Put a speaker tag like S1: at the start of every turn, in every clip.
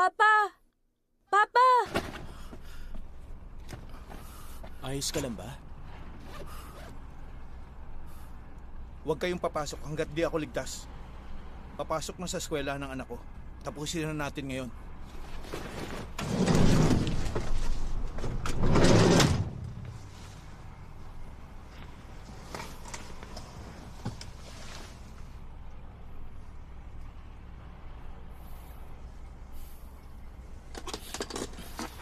S1: Papa! Papa!
S2: Ayos ka lang ba?
S3: Huwag kayong papasok hanggat di ako ligtas. Papasok na sa eskwela ng anak ko. Tapusin na natin ngayon.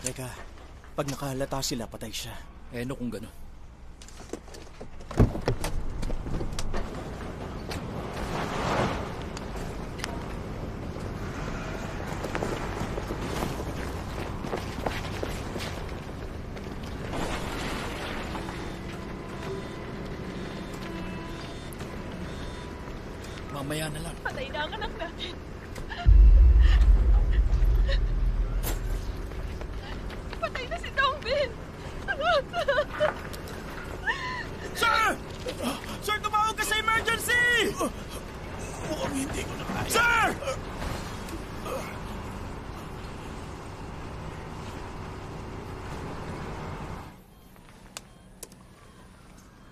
S2: Teka, pag nakahalata sila, patay siya.
S4: Eh, ano kung gano'n? Mamaya na lang.
S1: Patay na ang anak natin. Patay na si Dongbin!
S3: Sir! Sir, tumawag ka sa emergency!
S2: Mukhang hindi ko na kaya.
S3: Sir!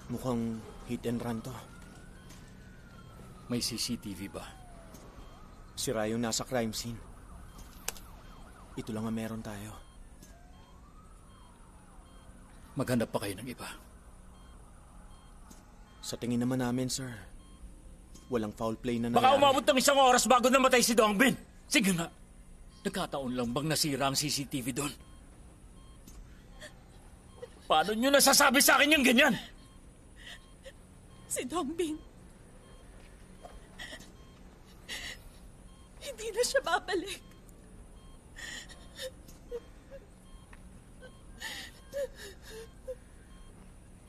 S2: Mukhang hit and run to.
S4: May CCTV ba?
S2: Sira yung nasa crime scene. Ito lang ang meron tayo.
S4: Maghanap pa kayo ng iba.
S2: Sa tingin naman namin, sir, walang foul play na
S4: Baka
S2: nangyari.
S4: umabot ng 1 oras bago namatay si Dongbin. Sige nga. Nagkataon lang bang nasira ang CCTV doon? Paano nyo nasasabi sa akin yung ganyan?
S1: Si Dongbin. Hindi na siya babalik.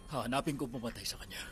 S4: Hahanapin ko pumatay sa kanya.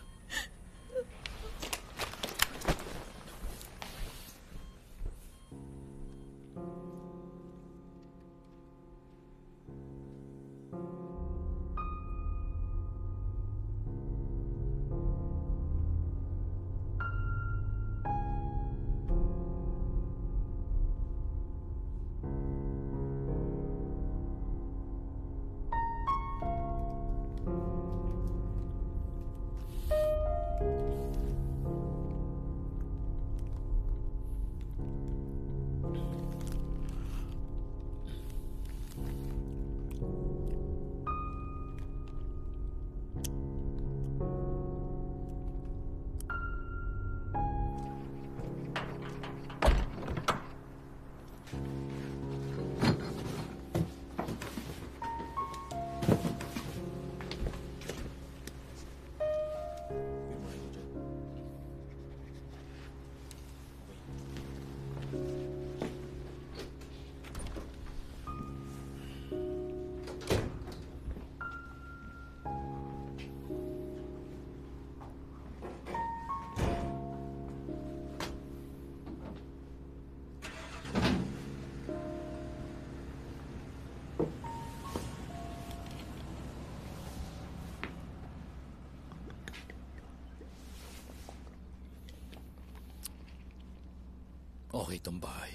S4: Okay itong bahay.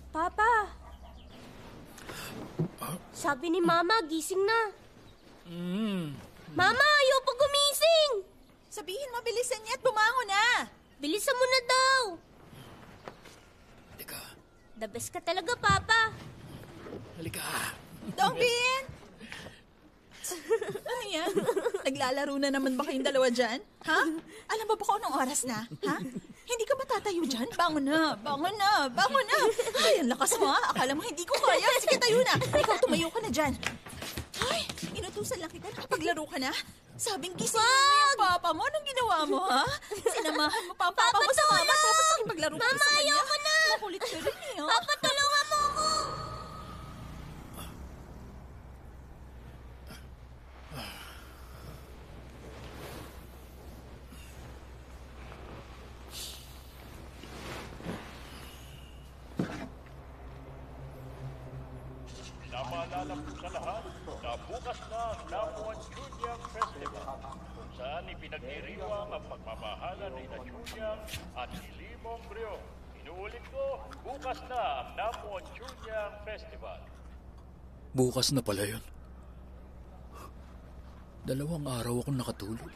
S1: Papa! Sabi ni Mama, gising na. Mama, ayaw pa gumising!
S5: Sabihin mabilisan niya at bumangon na.
S1: Bilisan mo na daw!
S4: Halika.
S1: The best ka talaga, Papa.
S4: Halika.
S5: Dongbin! Ano yan? Naglalaro na naman ba kayong dalawa dyan? Ha? Alam mo ba kung anong oras na? Ha? Hindi ka ba tatayo dyan? Bangon na! Bangon na! Bangon na! Ay, ang lakas mo ha! Akala mo hindi ko kaya. Sige, tayo na! Ikaw, tumayo ka na dyan. Ay, inutusan lang kita. Nakapaglaro ka na. Sabing gising mo yung papa mo. Anong ginawa mo, ha? Sinamahan mo pa ang papa mo sa mama tapos nakipaglaro ka
S1: Mama,
S5: sa kanya.
S1: ayoko na!
S5: Makulit ka rin eh, oh.
S1: Papa, tulungan mo ako!
S6: Napaalala po sa lahat na bukas na ang Labuan Chunyang Festival kung saan ipinagdiriwang ang pagmamahalan ni Chunyang at ni Limong Brio. Inuulit ko, bukas na ang Namuan Chunyang Festival.
S4: Bukas na pala yun. 2 araw akong nakatulog.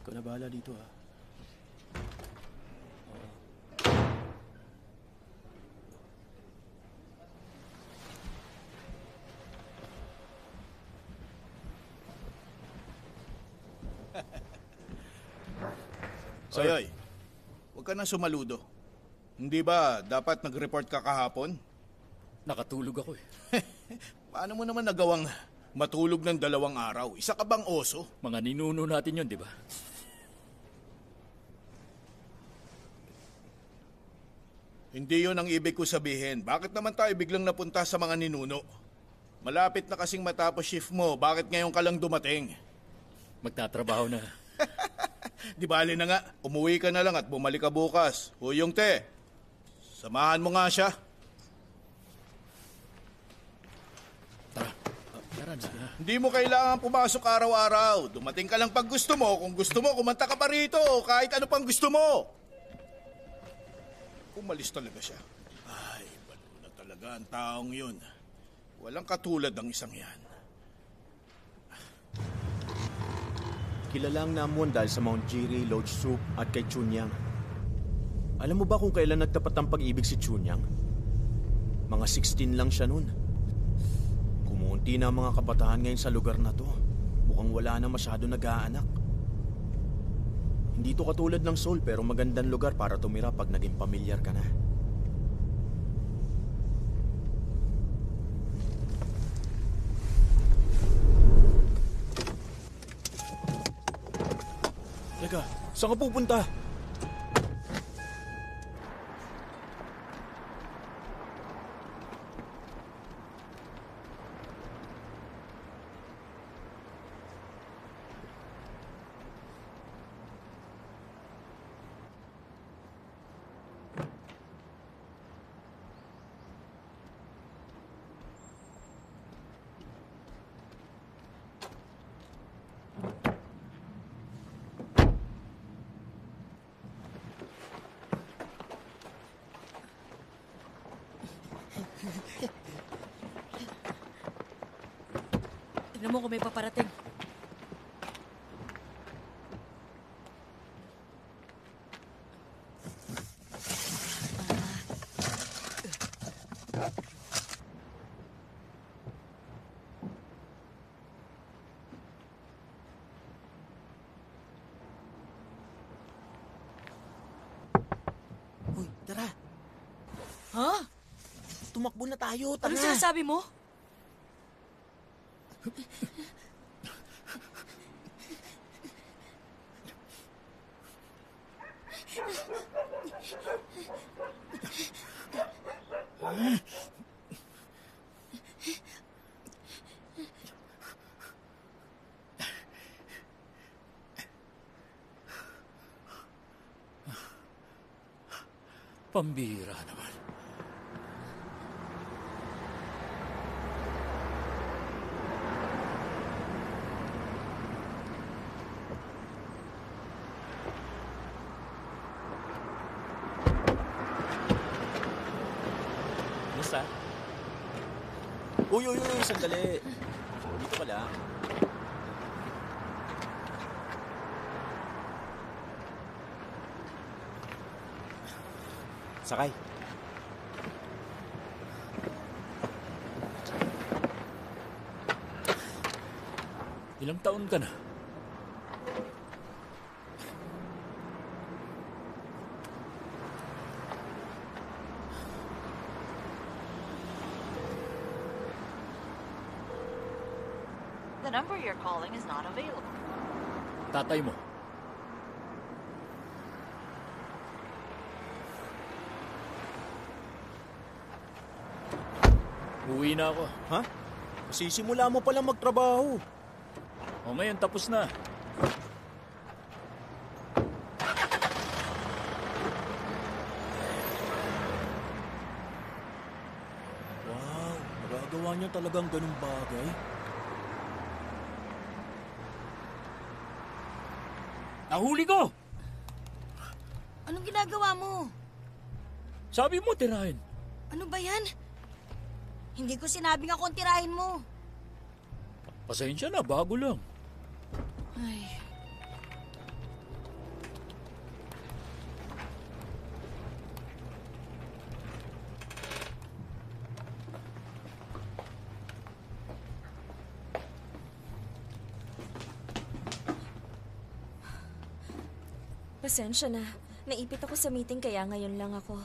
S2: Ikaw na bahala dito, ha?
S3: Soyoy, huwag ka na sumaludo. Hindi ba dapat nag-report ka kahapon?
S4: Nakatulog ako eh.
S3: Paano mo naman nagawang matulog ng 2 araw? Isa ka bang oso?
S4: Mga ninuno natin yun, di ba?
S3: Hindi yun ang ibig ko sabihin. Bakit naman tayo biglang napunta sa mga ninuno? Malapit na kasing matapos shift mo. Bakit ngayon ka lang dumating?
S4: Magtatrabaho na.
S3: Di bali na nga, umuwi ka na lang at bumalik ka bukas. Huyong te, samahan mo nga siya.
S4: Tara na.
S3: Hindi mo kailangan pumasok araw-araw. Dumating ka lang pag gusto mo. Kung gusto mo, kumanta ka pa rito. Kahit ano pang gusto mo. Umalis talaga siya. Ay, balo na talaga ang taong yun. Walang katulad ang isang yan.
S2: Kilala ang Namuan dahil sa Mount Jiri, Lodge Soup at kay Chunyang. Alam mo ba kung kailan nagtapat ang pag-ibig si Chunyang? Mga 16 lang siya nun. Kumunti na ang mga kabataan ngayon sa lugar na to. Mukhang wala na masyado nag-aanak. Hindi to katulad ng Seoul pero magandang lugar para tumira pag naging pamilyar ka na. Teka, saan ka pupunta?
S5: Tignan mo kung may paparating.
S2: Uy, tara.
S5: Ha?
S2: Tumakbo na tayo, tara.
S5: Anong sinasabi mo?
S4: Pambihira naman. Musta?
S2: Uy, sandali. Dito ka lang. Sakay.
S4: Ilang taon ka na?
S5: The number you're calling is not available.
S4: Tatay mo. Uwi na ako.
S2: Ha? Sisimula mo palang magtrabaho.
S4: O ngayon, tapos na.
S2: na talagang ganung bagay?
S4: Nahuli ko!
S1: Anong ginagawa mo?
S4: Sabi mo, tirahin.
S1: Ano ba yan? Hindi ko sinabing akong tirahin mo.
S4: Pasensya na, bago lang.
S1: Ay.
S7: Pasensya na. Naipit ako sa meeting kaya ngayon lang ako.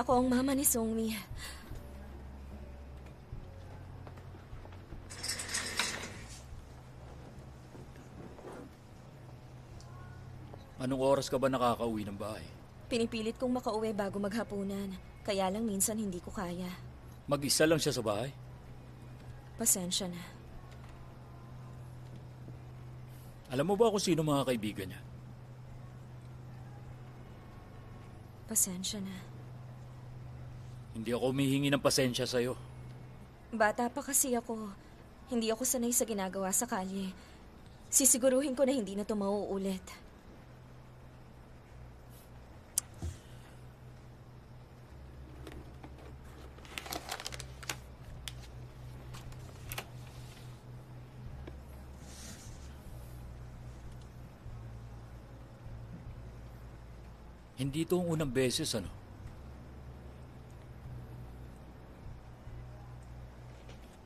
S7: Ako ang mama ni Songmi.
S4: Anong oras ka ba nakakauwi ng bahay?
S7: Pinipilit kong makauwi bago maghapunan. Kaya lang minsan hindi ko kaya.
S4: Mag-isa lang siya sa bahay?
S7: Pasensya na.
S4: Alam mo ba kung sino mga kaibigan niya?
S7: Pasensya na.
S4: Hindi ako humihingi ng pasensya sa'yo.
S7: Bata pa kasi ako. Hindi ako sanay sa ginagawa sa kalye. Sisiguruhin ko na hindi na ito mauulit.
S4: Hindi ito ang unang beses, ano?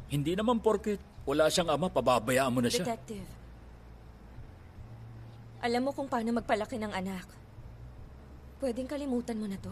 S4: Hindi naman porket wala siyang ama, pababayaan mo na siya.
S7: Detective, alam mo kung paano magpalaki ng anak. Pwedeng kalimutan mo na to.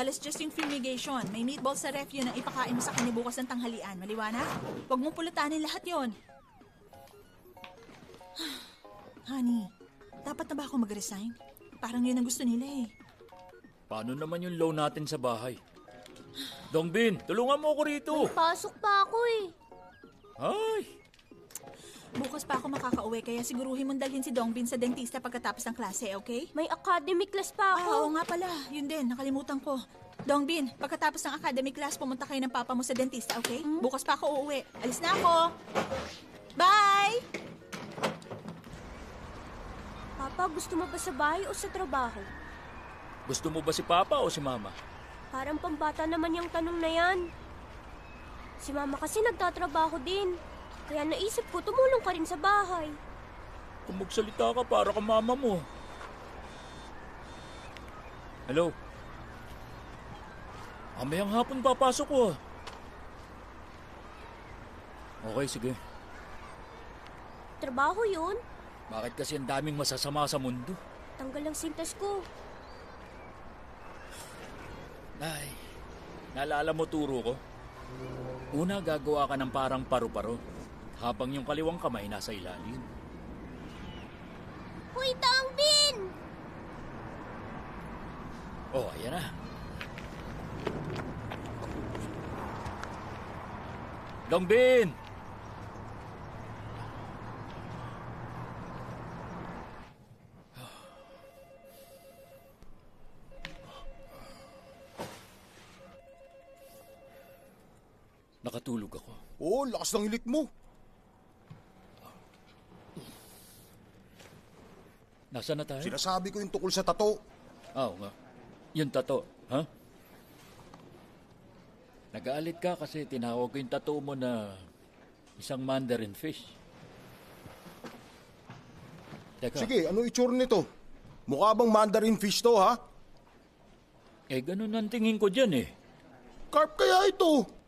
S5: Alas just yung fumigation. May meatball sa ref yun ang ipakain mo sa kanya bukas ng tanghalian. Maliwanag? Huwag mong pulutanin lahat yon. Honey, dapat na ba ako mag-resign? Parang yun ang gusto nila eh.
S4: Paano naman yung loan natin sa bahay? Dongbin, tulungan mo ako rito.
S1: Pasok pa ako eh.
S4: Ay,
S5: Bukas pa ako makakauwi kaya siguruhin mong dalhin si Dongbin sa dentista pagkatapos ng klase, okay?
S1: May academic class pa
S5: Oo
S1: ako.
S5: nga pala. Yun din, nakalimutan ko. Dongbin, pagkatapos ng academic class, pumunta kayo ng papa mo sa dentista, okay? Bukas pa ako uuwi. Alis na ako. Bye!
S1: Papa, gusto mo ba sa bahay o sa trabaho?
S4: gusto mo ba si Papa o si Mama?
S1: Parang pambata naman yung tanong na yan. Si Mama kasi nagtatrabaho din. Kaya naisip ko tumulong ka rin sa bahay.
S4: Kung magsalita ka para ka mama mo. Hello? Mamayang hapon papasok ko ah. Okay, sige.
S1: Trabaho yun.
S4: Bakit kasi ang daming masasama sa mundo?
S1: Tanggal ang sintas ko.
S4: Ay, naalala mo turo ko? Una, gagawa ka ng parang paru-paro habang yung kaliwang kamay nasa ilalim.
S1: Hoy, Dongbin!
S4: Oh, ayan na. Dongbin! Nakatulog ako.
S3: Oo, lakas ng hilik mo.
S4: Nasaan na tayo?
S3: Sinasabi ko yung tukol sa tato.
S4: Oo nga. Yung tato, ha? Nag-aalit ka kasi tinawag ko yung tato mo na isang mandarin fish. Teka,
S3: Sige, ano itsura nito? Mukha bang mandarin fish to, ha?
S4: ganun ang tingin ko dyan eh.
S3: Carp kaya ito?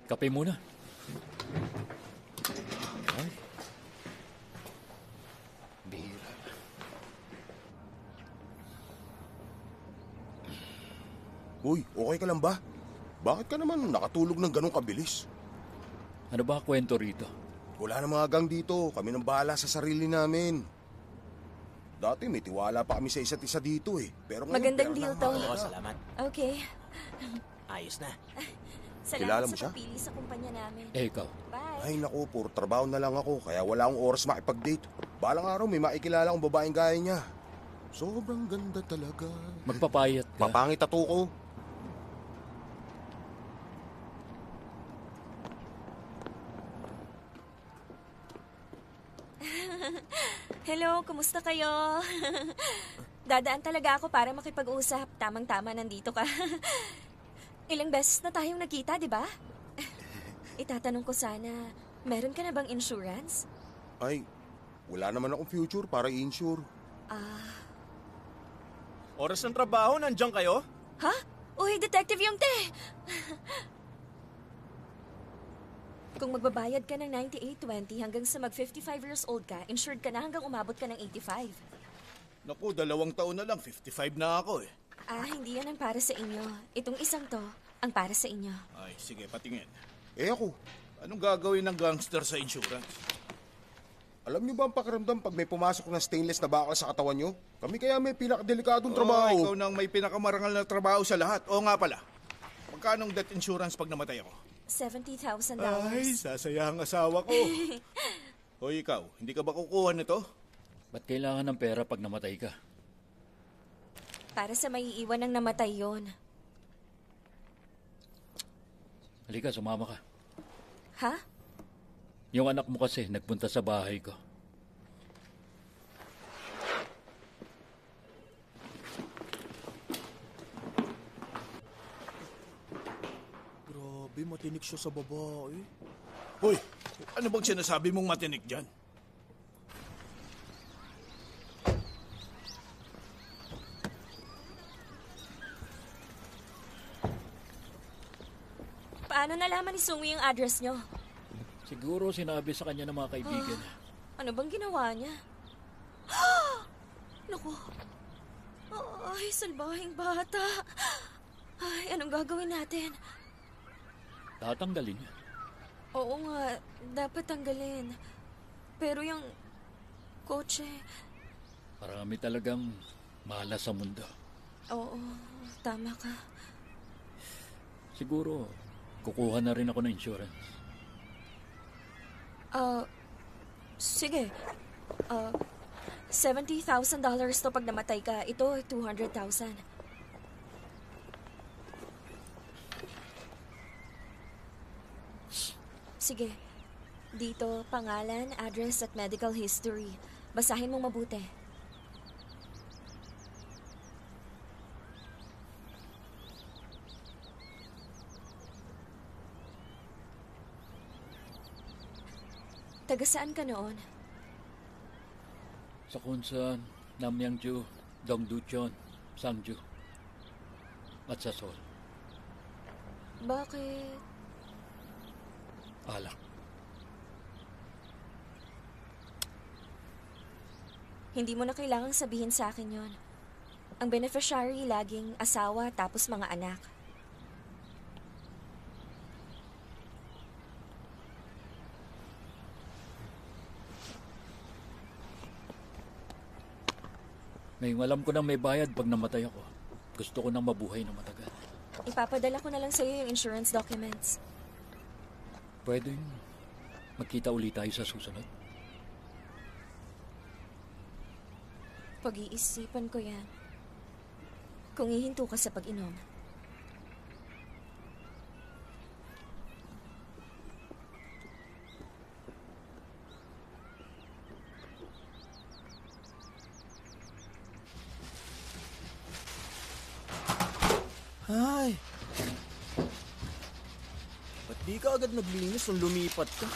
S4: Kape muna. Ay. Bihira.
S3: Uy, okay ka lang ba? Bakit ka naman nakatulog ng ganong kabilis?
S4: Ano ba kwento rito?
S8: Wala na mga gang dito. Kami nang bahala sa sarili namin. Dati may tiwala pa kami sa isa't isa dito eh. Pero ngayon,
S7: Magandang
S8: pera
S7: deal
S8: na
S7: to.
S8: mahalaga.
S2: Oo, salamat.
S7: Okay.
S2: Ayos na.
S8: Kilala
S7: Salamat
S8: mo siya?
S7: sa papili sa kumpanya namin.
S4: Ikaw,
S7: Bye.
S8: Ay naku, puro trabaho na lang ako. Kaya wala akong oras makipag-date. Balang araw may makikilala akong babaeng gaya niya. Sobrang ganda talaga.
S4: magpapayat ka.
S8: Mapangit tattoo ko.
S7: Hello, kumusta kayo? Dadaan talaga ako para makipag-usap. Tamang-tama, nandito ka. Ilang beses na tayong nagkita, di ba? Itatanong ko sana, meron ka na bang insurance?
S8: Ay, wala naman akong future para i-insure.
S2: Oras ng trabaho, nandiyan kayo?
S7: Ha? Uy, Detective Yungte! Kung magbabayad ka ng 98.20 hanggang sa mag-55 years old ka, insured ka na hanggang umabot ka ng 85.
S3: Naku, 2 taon na lang, 55 na ako eh.
S7: Hindi yan ang para sa inyo. Itong isang to, ang para sa inyo.
S3: Ay, sige, patingin.
S8: Eh ako,
S3: Anong gagawin ng gangster sa insurance?
S8: alam niyo ba ang pakiramdam pag may pumasok na stainless na bakal sa katawan niyo? Kami kaya may pinakadelikadong
S3: Ikaw
S8: trabaho.
S3: nang may pinakamarangal na trabaho sa lahat. Oo nga pala. Magkano ang death insurance pag namatay ako?
S7: $70,000.
S3: Ay, sasaya ang asawa ko. Hoy, ikaw, hindi ka ba kukuha nito?
S4: Ba't kailangan ng pera pag namatay ka?
S7: Para sa maiiwan ng namatay yon.
S4: Halika, sumama ka.
S7: Ha?
S4: Yung anak mo kasi nagpunta sa bahay ko.
S2: Grabe, matinik siya sa babae.
S3: Hoy, ano bang sinasabi mong matinik dyan?
S7: Paano nalaman ni Sungwi yung address nyo?
S4: Siguro sinabi sa kanya ng mga kaibigan.
S7: Ano bang ginawa niya? Naku. Ay, salbahing bata. Ay, anong gagawin natin?
S4: Tatanggalin niya.
S7: Oo nga, dapat tanggalin. Pero yung kotse,
S4: Marami talagang malas sa mundo.
S7: oo, tama ka.
S4: Siguro, kukuha na rin ako ng insurance.
S7: Sige. $70,000 to pag namatay ka. Ito, 200,000. Sige. Dito, pangalan, address at medical history. Basahin mong mabuti. Taga saan ka noon?
S4: Sa Kunsan, Namyangju, Dongducheon, Sangju, at sa Seoul.
S7: Bakit?
S4: Alak.
S7: Hindi mo na kailangang sabihin sa akin yon. Ang beneficiary laging asawa tapos mga anak.
S4: Ngayong alam ko na may bayad pag namatay ako. Gusto ko nang mabuhay na matagal.
S7: Ipapadala ko na lang sa'yo yung insurance documents.
S4: Pwedeng magkita ulit tayo sa susunod.
S7: Pag-iisipan ko yan. Kung ihinto ka sa pag-inom.
S2: Ay! Ba't di ka agad naglinis nung lumipat ka?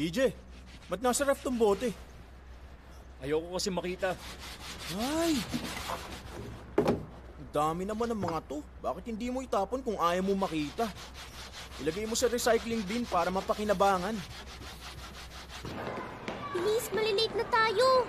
S2: EJ, ba't nasa ref tong bote?
S4: Ayoko kasi makita.
S2: Ay! Ang dami naman ng mga to. Bakit hindi mo itapon kung ayaw mo makita? Ilagay mo sa recycling bin para mapakinabangan.
S1: Bilis, malilate na tayo.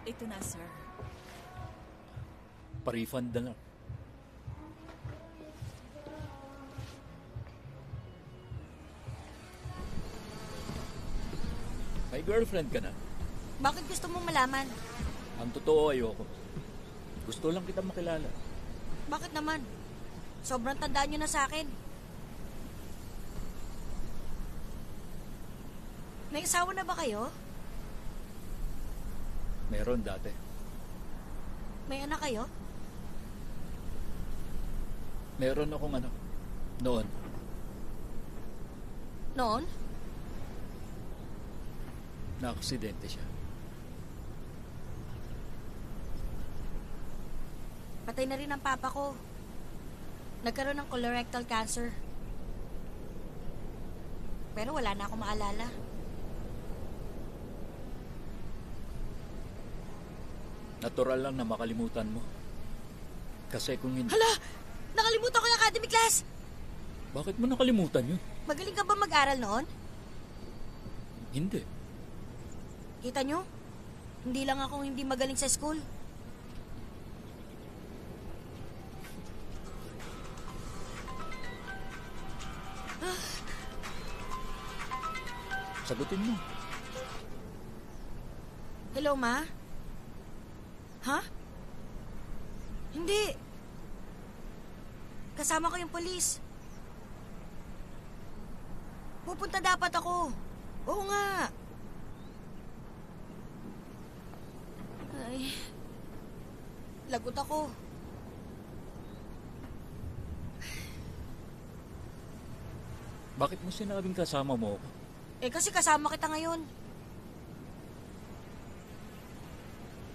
S5: Ito na, sir.
S4: Pa-refund na lang. May girlfriend ka na.
S9: Bakit gusto mong malaman?
S4: Ang totoo ayoko. Gusto lang kita makilala.
S9: Bakit naman? Sobrang tandaan nyo na sa akin. May asawa na ba kayo?
S4: Meron dati.
S9: May anak kayo?
S4: Meron akong ano. Noon.
S9: Noon?
S4: Na-aksidente siya.
S9: Patay na rin ang papa ko. Nagkaroon ng colorectal cancer. Pero wala na akong maalala.
S4: Natural lang na makalimutan mo. Kasi kung hindi...
S9: Hala! Nakalimutan ko yung academy class!
S4: Bakit mo nakalimutan yun?
S9: Magaling ka ba mag-aral noon?
S4: Hindi.
S9: Kita nyo? Hindi lang akong hindi magaling sa school.
S4: Sagutin mo.
S9: Hello, Ma? Ha? Hindi. Kasama ko yung polis. Pupunta dapat ako. Oo nga. Ay. Lagot ako.
S4: Bakit mo sinabing kasama mo ako?
S9: Eh kasi kasama kita ngayon.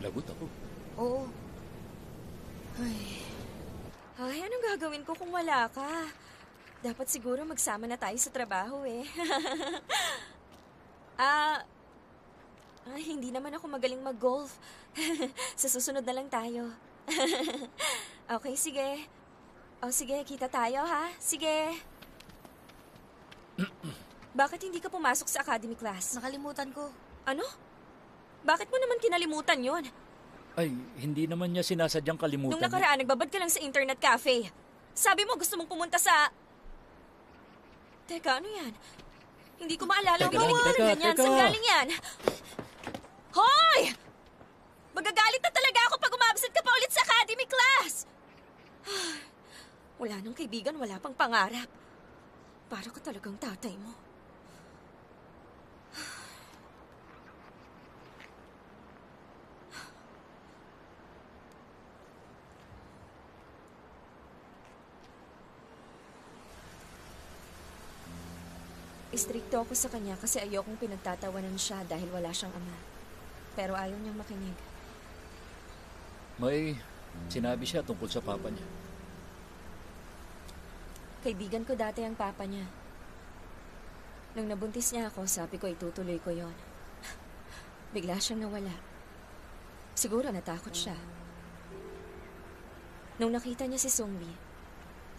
S4: Lagot ako.
S9: Oo.
S7: Ay, anong gagawin ko kung wala ka? Dapat siguro magsama na tayo sa trabaho eh. Hindi naman ako magaling mag-golf. Sa susunod na lang tayo. Okay, sige. O sige, kita tayo ha? Sige. Bakit hindi ka pumasok sa academy class?
S9: Nakalimutan ko.
S7: Ano? Bakit mo naman kinalimutan yon?
S4: Ay, hindi naman niya sinasadyang kalimutan.
S7: Nung nakaraan, nagbabad ka lang sa internet cafe. Sabi mo gusto mong pumunta sa... Teka, ano yan? Hindi ko maalala. Ganyan. Saan galing yan? Hoy! Magagalit na talaga ako pag umabsent ka pa ulit sa academy class. Wala nang kaibigan, wala pang pangarap. Para ka talagang tatay mo. Istrikto ako sa kanya kasi ayokong pinagtatawanan siya dahil wala siyang ama. Pero ayaw niyang makinig.
S4: May sinabi siya tungkol sa papa niya.
S7: Kaibigan ko dati ang papa niya. Nung nabuntis niya ako, sabi ko itutuloy ko yon. Bigla siyang nawala. Siguro natakot siya. Nung nakita niya si Sungbi,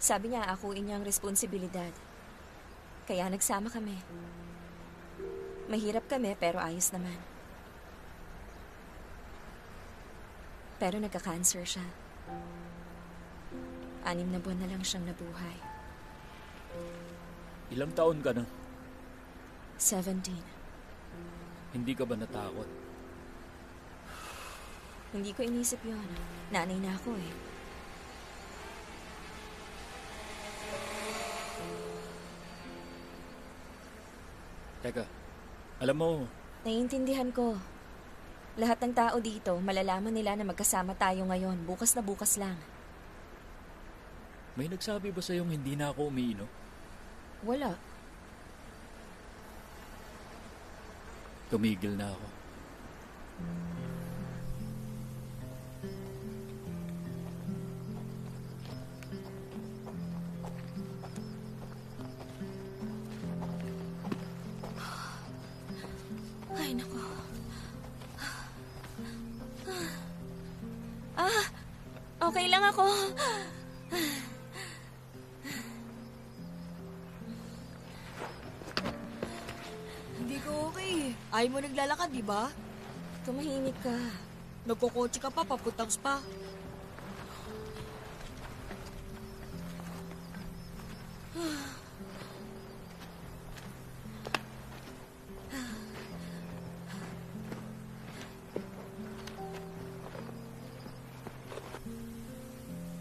S7: sabi niya akuin niya ang responsibilidad. Kaya nagsama kami. Mahirap kami pero ayos naman. Pero nagka-cancer siya. 6 na buwan na lang siyang nabuhay.
S4: Ilang taon ka na?
S7: 17.
S4: Hindi ka ba natakot?
S7: Hindi ko inisip yon. Nanay na ako eh.
S4: Teka, alam mo,
S7: Naiintindihan ko. Lahat ng tao dito, malalaman nila na magkasama tayo ngayon. Bukas na bukas lang.
S4: may nagsabi ba sa'yong hindi na ako umiinom?
S7: Wala.
S4: Tumigil na ako.
S7: Ay, naku. Okay lang ako.
S9: Hindi ko okay. Ayaw mo naglalakad, di ba?
S7: Tumahimik ka.
S9: Nagkukotse ka pa, papuntang spa.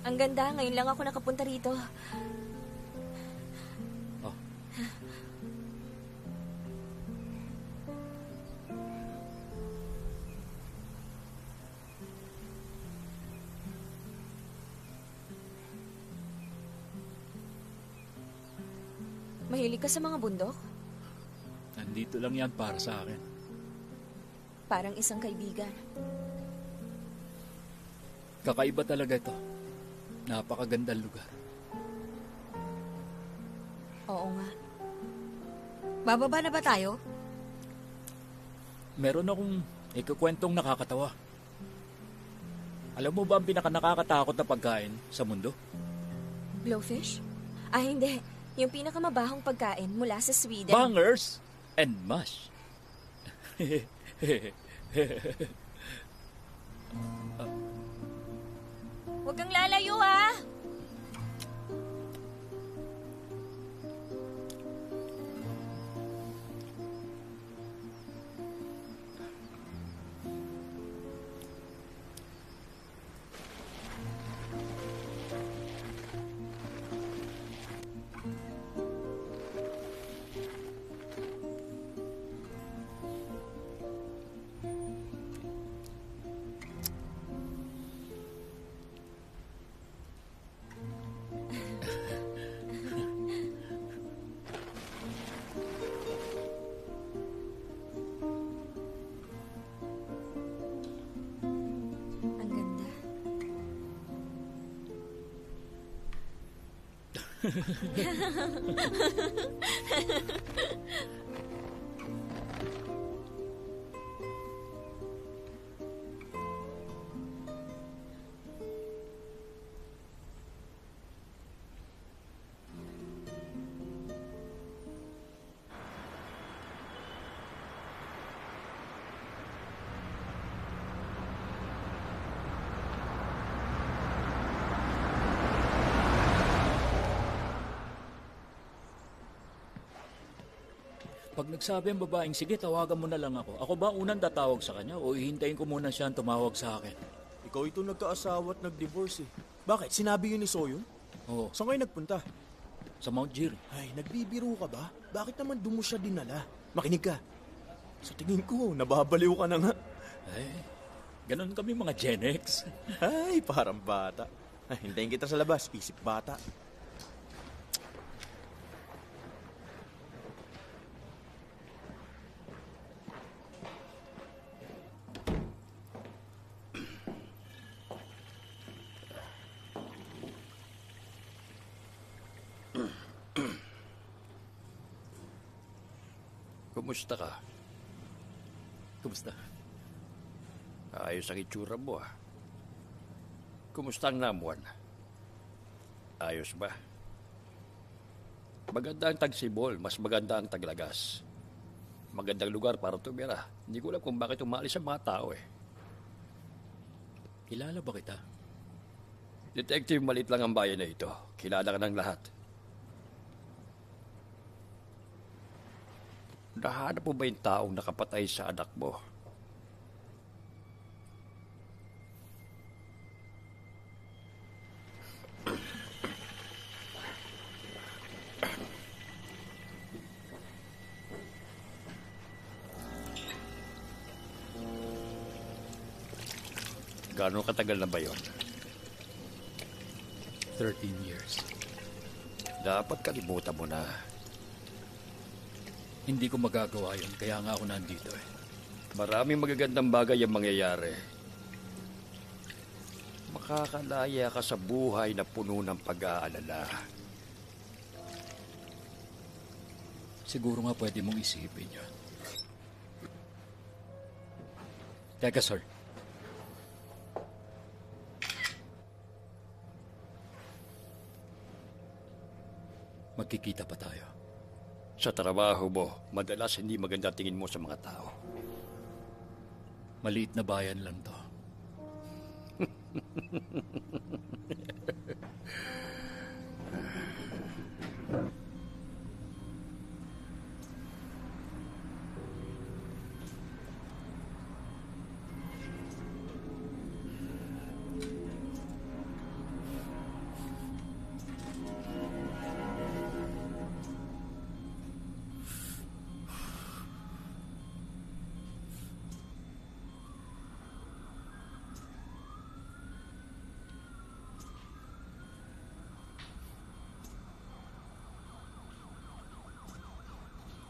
S7: Ang ganda, ngayon lang ako nakapunta rito.
S4: Oh.
S7: Mahilig ka sa mga bundok?
S4: Nandito lang yan para sa akin.
S7: Parang isang kaibigan.
S4: Kakaiba talaga ito. Napakagandang lugar.
S9: Oo nga. Bababa na ba tayo?
S4: Meron akong ikukwentong nakakatawa. Alam mo ba ang pinakanakakatakot na pagkain sa mundo?
S7: Blowfish? Ah, hindi. Yung pinakamabahong pagkain mula sa Sweden.
S4: Bangers and mash.
S7: Huwag kang lalayo, ah! Ang ganda.
S4: Pag nagsabi ang babaeng, sige, tawagan mo na lang ako. Ako ba unang tatawag sa kanya o hihintayin ko muna siya ang tumawag sa akin?
S2: Ikaw ito nagkaasawa at nag-divorce eh. Bakit? Sinabi yun ni Soyun?
S4: Oo,
S2: Saan kayo nagpunta?
S4: sa Mount Jiri.
S2: Ay, nagbibiro ka ba? Bakit naman doon mo siya dinala? Makinig ka. Sa tingin ko, nababaliw ka na nga.
S4: Ay, ganun kami mga Gen X.
S2: Ay, parang bata. Ay, hintayin kita sa labas. Isip bata.
S10: Kumusta ka?
S4: Kumusta?
S10: Ayos ang itsura mo ah. Kumusta ang Namuan? Ayos ba? Maganda ang Tagsibol, mas maganda ang Taglagas. Magandang lugar para tumira. Hindi ko alam kung bakit umalis ang mga tao eh.
S4: Kilala ba kita?
S10: Detective, malit lang ang bayan na ito. Kilala ka ng lahat. Nahanap mo ba yung taong nakapatay sa anak mo? Gano'ng katagal na ba yun?
S4: 13 years.
S10: Dapat kalimutan mo na.
S4: Hindi ko magagawa yun, kaya nga ako nandito eh.
S10: Maraming magagandang bagay ang mangyayari. Makakalaya ka sa buhay na puno ng pag-aalala.
S4: Siguro nga pwede mong isipin yun. Teka, sir. Magkikita pa tayo.
S10: Sa trabaho mo, madalas hindi maganda tingin mo sa mga tao.
S4: Maliit na bayan lang to.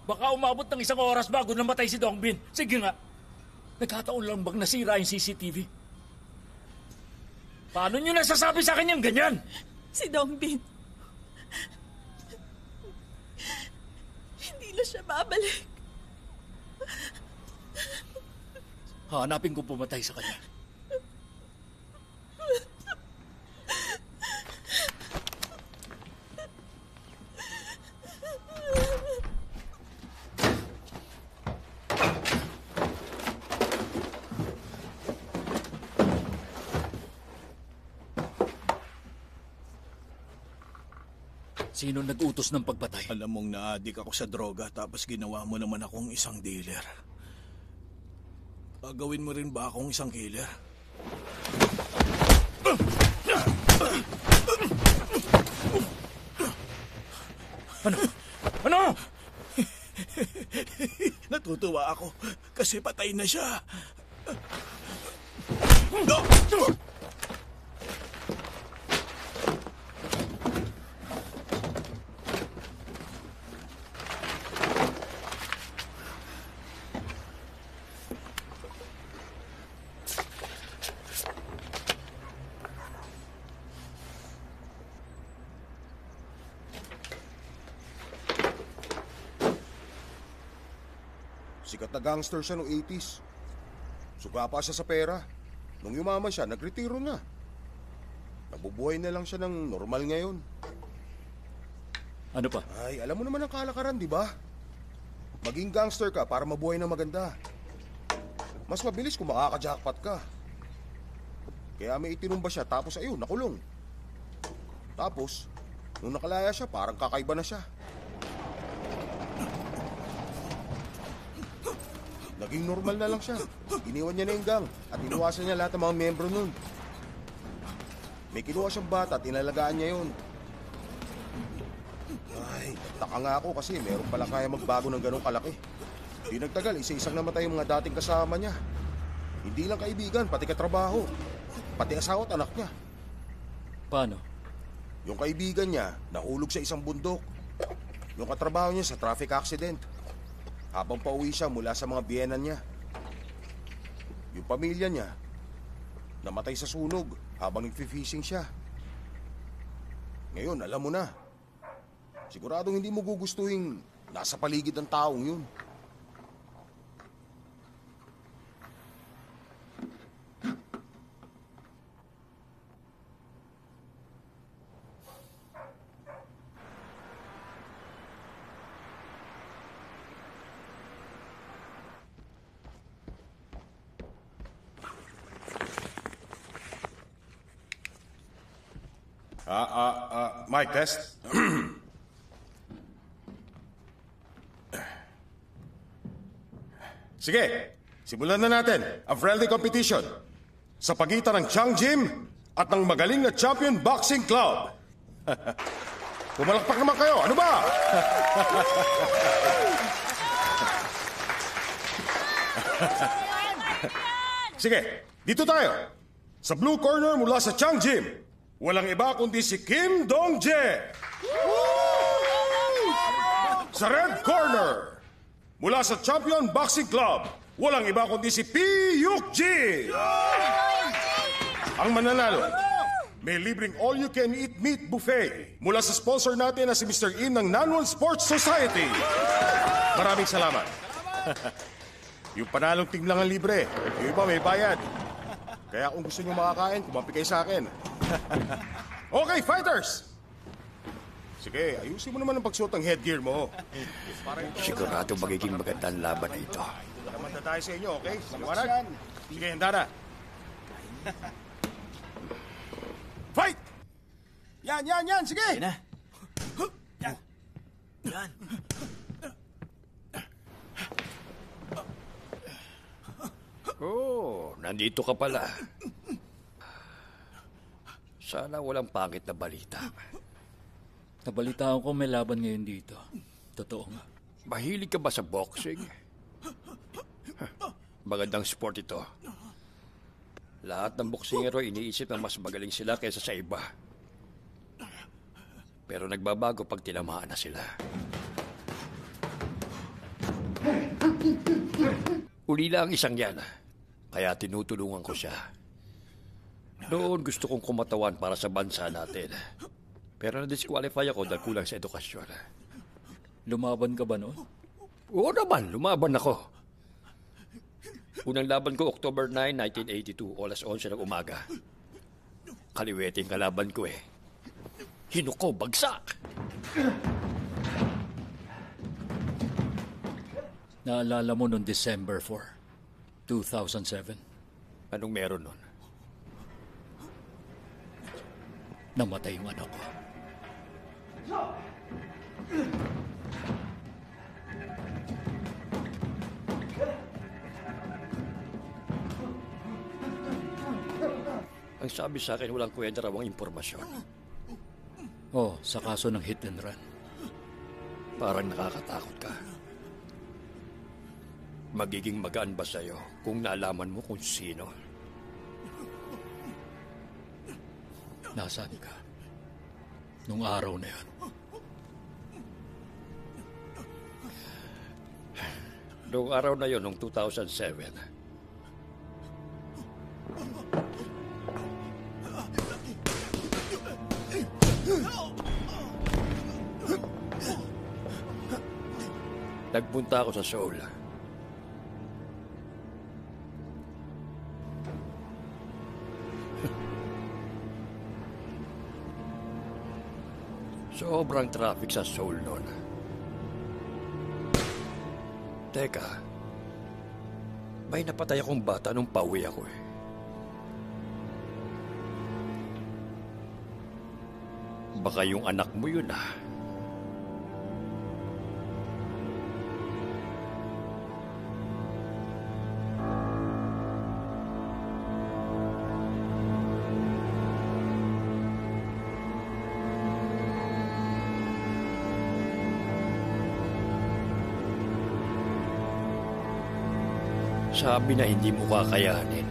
S4: Baka umabot ng 1 oras bago namatay si Dongbin. Sige nga. Nagkataon lang bang nasira yung CCTV? Paano nyo nasasabi sa akin yung ganyan?
S5: Si Dongbin. Hindi na siya babalik.
S4: Hanapin ko pumatay sa kanya. Sino nag-utos ng pagpatay?
S3: Alam mong naadik ako sa droga tapos ginawa mo naman akong isang dealer. Gagawin mo rin ba akong isang killer?
S4: Ano? Ano?
S3: Natutuwa ako kasi patay na siya.
S8: Sikat na gangster siya noong 80s. Suga pa siya sa pera. Nung yumaman siya, nagretiro na. Nabubuhay na lang siya ng normal ngayon.
S4: Ano pa?
S8: Ay, alam mo naman ang kalakaran, di ba? Maging gangster ka para mabuhay na maganda. Mas mabilis kung makaka-jackpot ka. Kaya may itinumba siya tapos ayun, nakulong. Tapos, nung nakalaya siya, parang kakaiba na siya. Naging normal na lang siya. Iniwan niya na yung gang at iniwasan niya lahat ng mga membro nun. May kinuha siyang bata at inalagaan niya yun. Ay, taka nga ako kasi meron pala kaya magbago ng ganong kalaki. Di nagtagal, isa-isang namatay yung mga dating kasama niya. Hindi lang kaibigan, pati katrabaho. Pati asawa at anak niya.
S4: Paano?
S8: Yung kaibigan niya, nahulog sa isang bundok. Yung katrabaho niya sa traffic accident. Habang pauwi siya mula sa mga biyenan niya. Yung pamilya niya, namatay sa sunog habang nagfi-fishing siya. Ngayon, alam mo na. Siguradong hindi mo gugustuhin nasa paligid ng taong yun. Mic test. Sige, simulan na natin ang friendly competition sa pagitan ng Chang Gym at ng magaling na Champion Boxing Club. Pumalakpak naman kayo, ano ba? Sige, dito tayo. Sa blue corner mula sa Chang Gym, walang iba kundi si Kim Dong-jae. Sa red corner, mula sa Champion Boxing Club, walang iba kundi si P-Yuk-ji. Ang mananalo, may libreng all-you-can-eat meat buffet mula sa sponsor natin na si Mr. In ng Nanwon Sports Society. Maraming salamat. Yung panalong team lang ang libre, yung iba may bayad. Kaya kung gusto nyo makakain, kumampi kayo sa akin. Okay, fighters! Sige, ayusin mo naman ang pagsuot ng headgear mo.
S10: Sigurado magiging magandang laban na ito.
S8: Naman na tayo sa inyo, okay? Maliwanag? Sige, handa na. Yan, sige!
S2: Ayun na. Yan.
S10: Oh, nandito ka pala. Sana walang pangit na balita.
S4: Nabalitaan ko may laban ngayon dito. Totoo nga.
S10: Mahilig ka ba sa boxing? Magandang sport ito. Lahat ng boksingero iniisip na mas magaling sila kaysa sa iba. Pero nagbabago pag tinamaan na sila. Ulila ang isang yan. Kaya tinutulungan ko siya. Noon gusto kong kumatawan para sa bansa natin. Pero na-disqualify ako dahil kulang sa edukasyon.
S4: Lumaban ka ba noon?
S10: Oo naman, lumaban ako. Unang laban ko, October 9, 1982, oras 11 ng umaga. Kaliwete yung kalaban ko eh. Hinuko, bagsak!
S4: Naalala mo noong December 4, 2007?
S10: Anong meron nun?
S4: Namatay yung anak ko.
S10: Ang sabi sa akin, walang kwenta raw ang impormasyon.
S4: Oh, sa kaso ng hit and run.
S10: Parang nakakatakot ka. Magiging magaan ba sa'yo kung naalaman mo kung sino?
S4: Nasaan ka? Nung araw na yun.
S10: Noong araw na yun, noong 2007, nagpunta ako sa Seoul. Sobrang traffic sa Seoul noon. Teka, may napatay akong bata nung pauwi ako eh. Baka yung anak mo yun ah. Sabi na hindi mo kakayanin.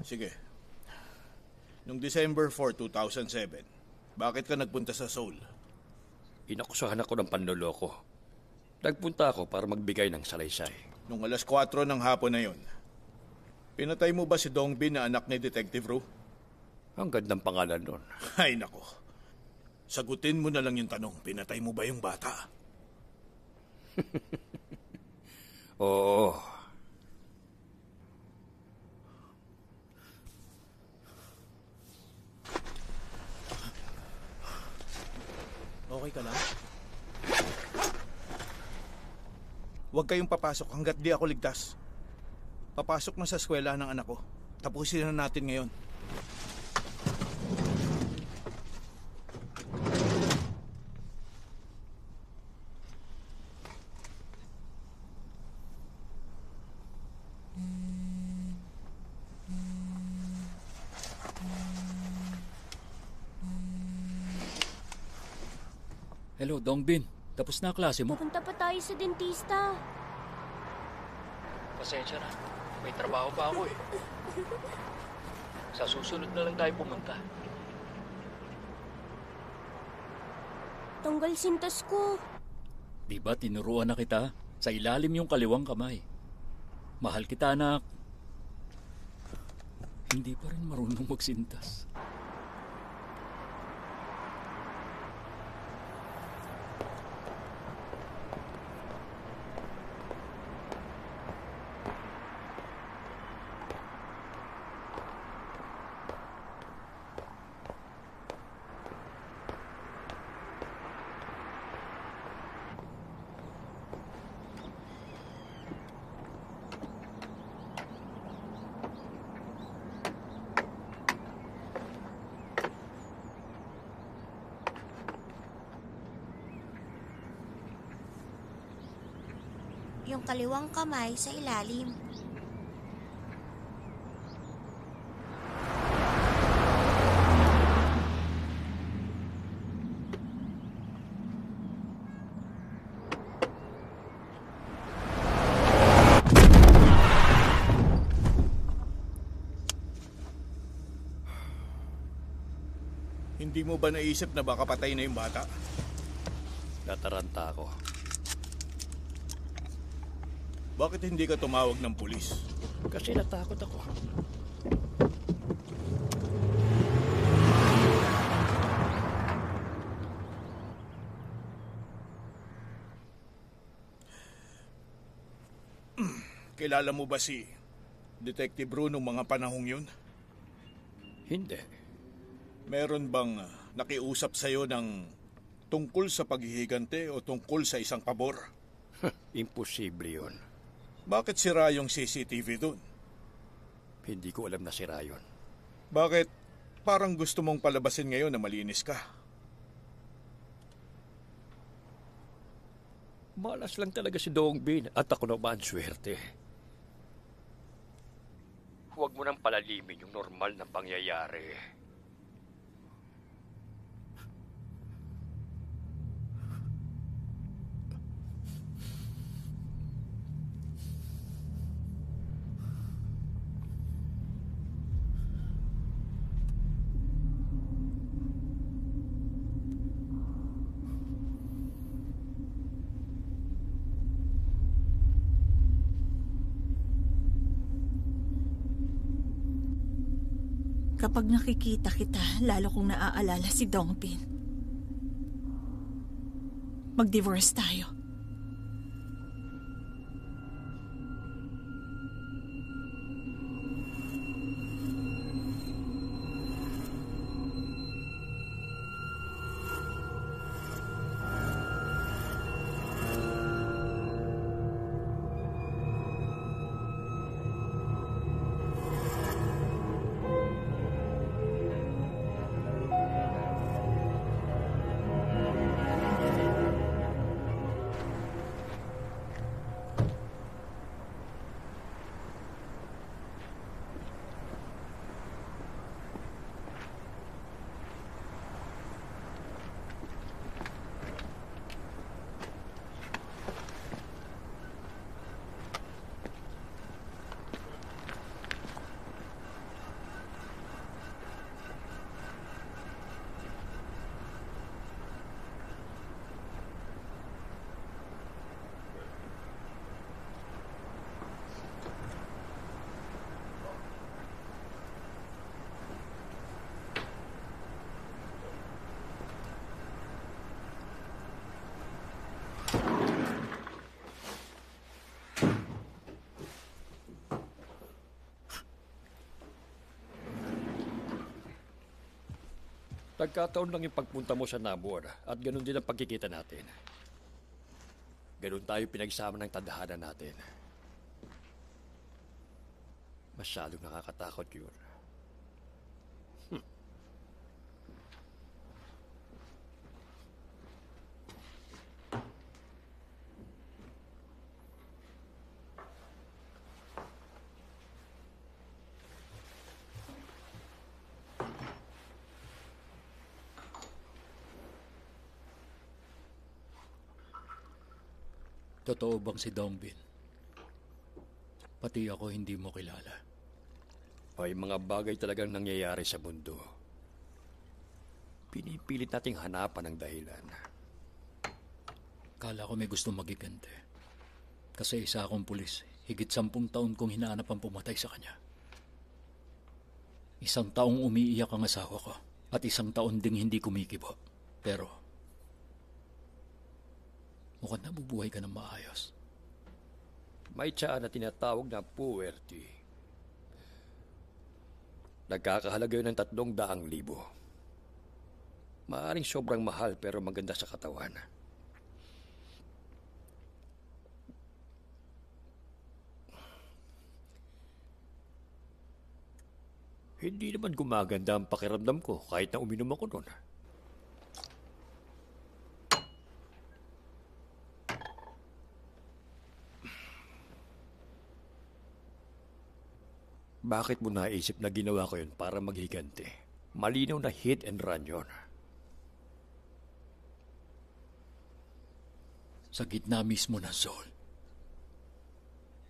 S3: Sige. Noong December 4, 2007, bakit ka nagpunta sa Seoul?
S10: Inakusahan ako ng panloloko. Nagpunta ako para magbigay ng salaysay.
S3: Nung alas 4 ng hapon na yon, pinatay mo ba si Dongbin na anak ni Detective Ru?
S10: Ang gandang pangalan nun.
S3: Ay nako. Sagutin mo na lang yung tanong, pinatay mo ba yung bata?
S10: Oo.
S2: Okay ka lang?
S3: Huwag kayong papasok hanggat di ako ligtas. Papasok na sa eskwela ng anak ko. Tapusin na natin ngayon.
S4: Hello, Dongbin. Tapos na klase mo?
S1: Punta pa tayo sa dentista.
S4: Pasensya na. May trabaho pa ako eh. Sa susunod na lang tayo pumunta.
S1: Tanggal sintas ko.
S4: Di ba tinuruan na kita? Sa ilalim yung kaliwang kamay. Mahal kita, anak. Hindi pa rin marunong magsintas.
S9: yung kaliwang kamay sa ilalim.
S3: Hindi mo ba naisip na baka patay na yung bata?
S10: Nataranta ako.
S3: Bakit hindi ka tumawag ng pulis?
S10: Kasi natakot ako.
S3: Kilala mo ba si Detective Bruno mga panahong yun?
S10: Hindi.
S3: Meron bang nakiusap sa'yo ng tungkol sa paghihigante o tungkol sa isang pabor?
S10: Imposible yun.
S3: Bakit sira yung CCTV dun?
S10: Hindi ko alam na sira yun.
S3: Bakit parang gusto mong palabasin ngayon na malinis ka?
S10: Malas lang talaga si Dong Bin at ako naman swerte. Huwag mo nang palalimin yung normal na pangyayari.
S5: Kapag nakikita kita, lalo kong naaalala si Dongbin. Mag-divorce tayo.
S10: Nagkataon lang yung pagpunta mo sa Nabor at ganun din ang pagkikita natin. Ganun tayo pinagsama ng tadhana natin. Masyadong nakakatakot yun.
S4: Totoo bang si Dongbin? Pati ako hindi mo kilala.
S10: May mga bagay talagang nangyayari sa mundo. Pinipilit nating hanapan ang dahilan.
S4: Kala ko may gusto magigante. Kasi isa akong pulis. Higit 10 taon kong hinahanap ang pumatay sa kanya. 1 taong umiiyak ang asawa ko. At 1 taon ding hindi kumikibo. Pero mukhang nabubuhay ka ng maayos.
S10: May tiyaan na tinatawag na puwerty. Nagkakahalaga yun ng 300,000. Maaring sobrang mahal pero maganda sa katawan. Hindi naman gumaganda ang pakiramdam ko kahit na uminom ako noon. Bakit mo naisip na ginawa ko yun para maghiganti? Malinaw na hit and run yun.
S4: Sa gitna mismo ng Seoul,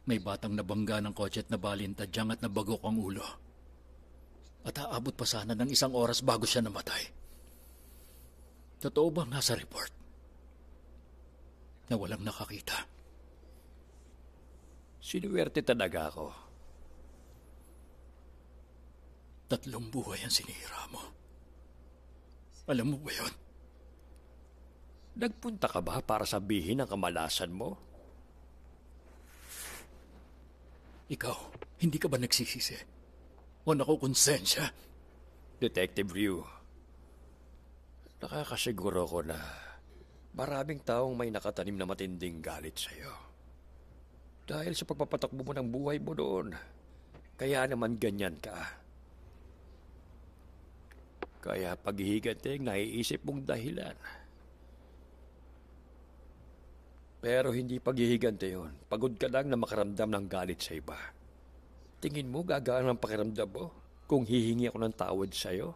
S4: may batang nabangga ng kotse at nabalin tadyang at nabagok ang ulo. At aabot pa sana ng 1 oras bago siya namatay. Totoo bang nasa report na walang nakakita?
S10: Sinuwerte talaga ako.
S4: 3 buhay ang sinira mo. Alam mo ba yun?
S10: Nagpunta ka ba para sabihin ang kamalasan mo?
S4: Ikaw, hindi ka ba nagsisisi? O nakukonsensya?
S10: Detective Ryu, nakakasiguro ko na maraming taong may nakatanim na matinding galit sa'yo. Dahil sa pagpapatakbo mo ng buhay mo doon, kaya naman ganyan ka. Kaya paghihiganti ang naiisip mong dahilan. Pero hindi paghihiganti yun. Pagod ka lang na makaramdam ng galit sa iba. Tingin mo gagaan ang pakiramdam mo kung hihingi ako ng tawad sa'yo?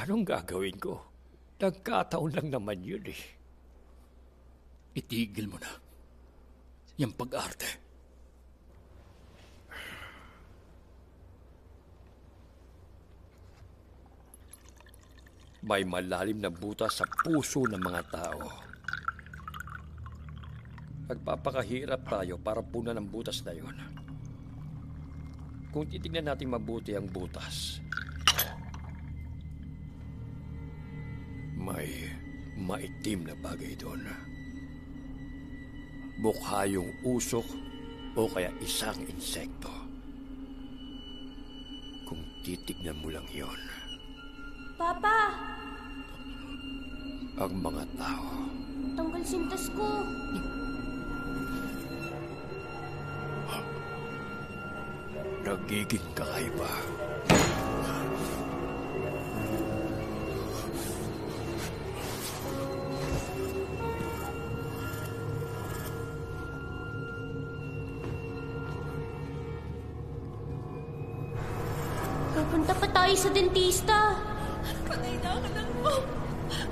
S10: Anong gagawin ko? Nagkataon lang naman yun eh.
S4: Itigil mo na. Yung pag-arte.
S10: May malalim na butas sa puso ng mga tao. Nagpapakahirap tayo para punan ang butas na yun. Kung titignan natin mabuti ang butas, may maitim na bagay doon. Mukha yung usok o kaya isang insekto. Kung titignan mo lang yon.
S1: Papa!
S10: Ang mga tao.
S1: Tanggal sintas ko.
S10: Nagiging kakaiba.
S1: Pupunta pa tayo sa dentista.
S5: Patay na ako ng mo.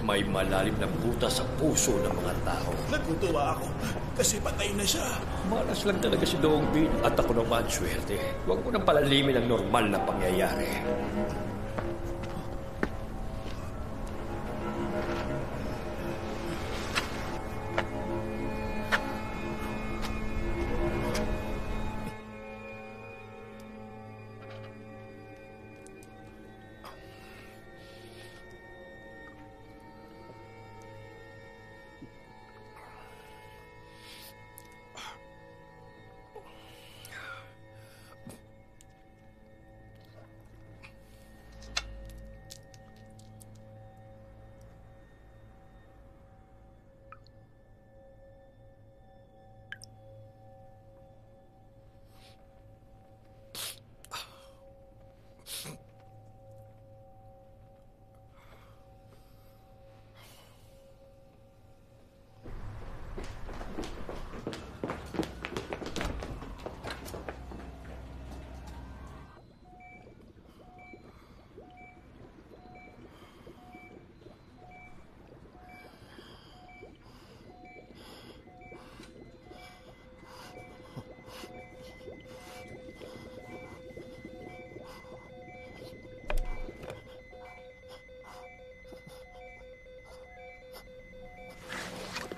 S10: May malalim na butas sa puso ng mga tao.
S3: Natutuwa ako kasi patay na siya.
S10: Malas lang talaga si Dong Bin at ako naman swerte. Huwag mo nang palalimin ang normal na pangyayari.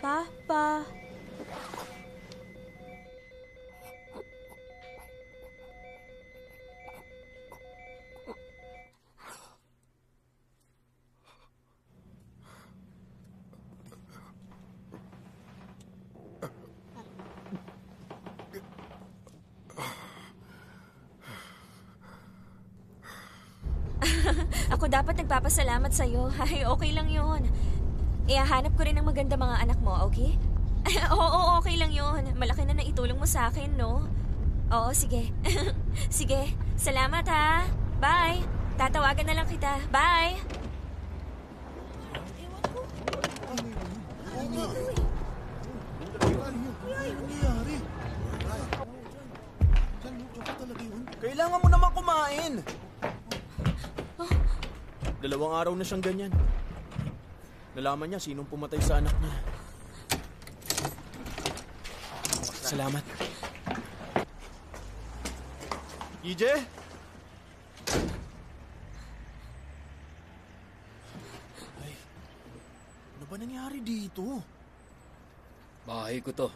S1: Papa.
S7: Ako dapat nagpapasalamat sa'yo. Ay, okay lang yun. Ihahanap ko rin ng maganda mga anak mo, okay? Oo, okay lang yun. Malaki na naitulong mo sa akin, no? Oo, sige. Sige, salamat ha. Bye. Tatawagan na lang kita. Bye.
S2: Kailangan mo naman kumain. 2 araw na siyang ganyan. Nalaman niya sinong pumatay sa anak niya. Salamat. EJ? Ay, ano ba nangyari dito?
S4: Bahay ko to.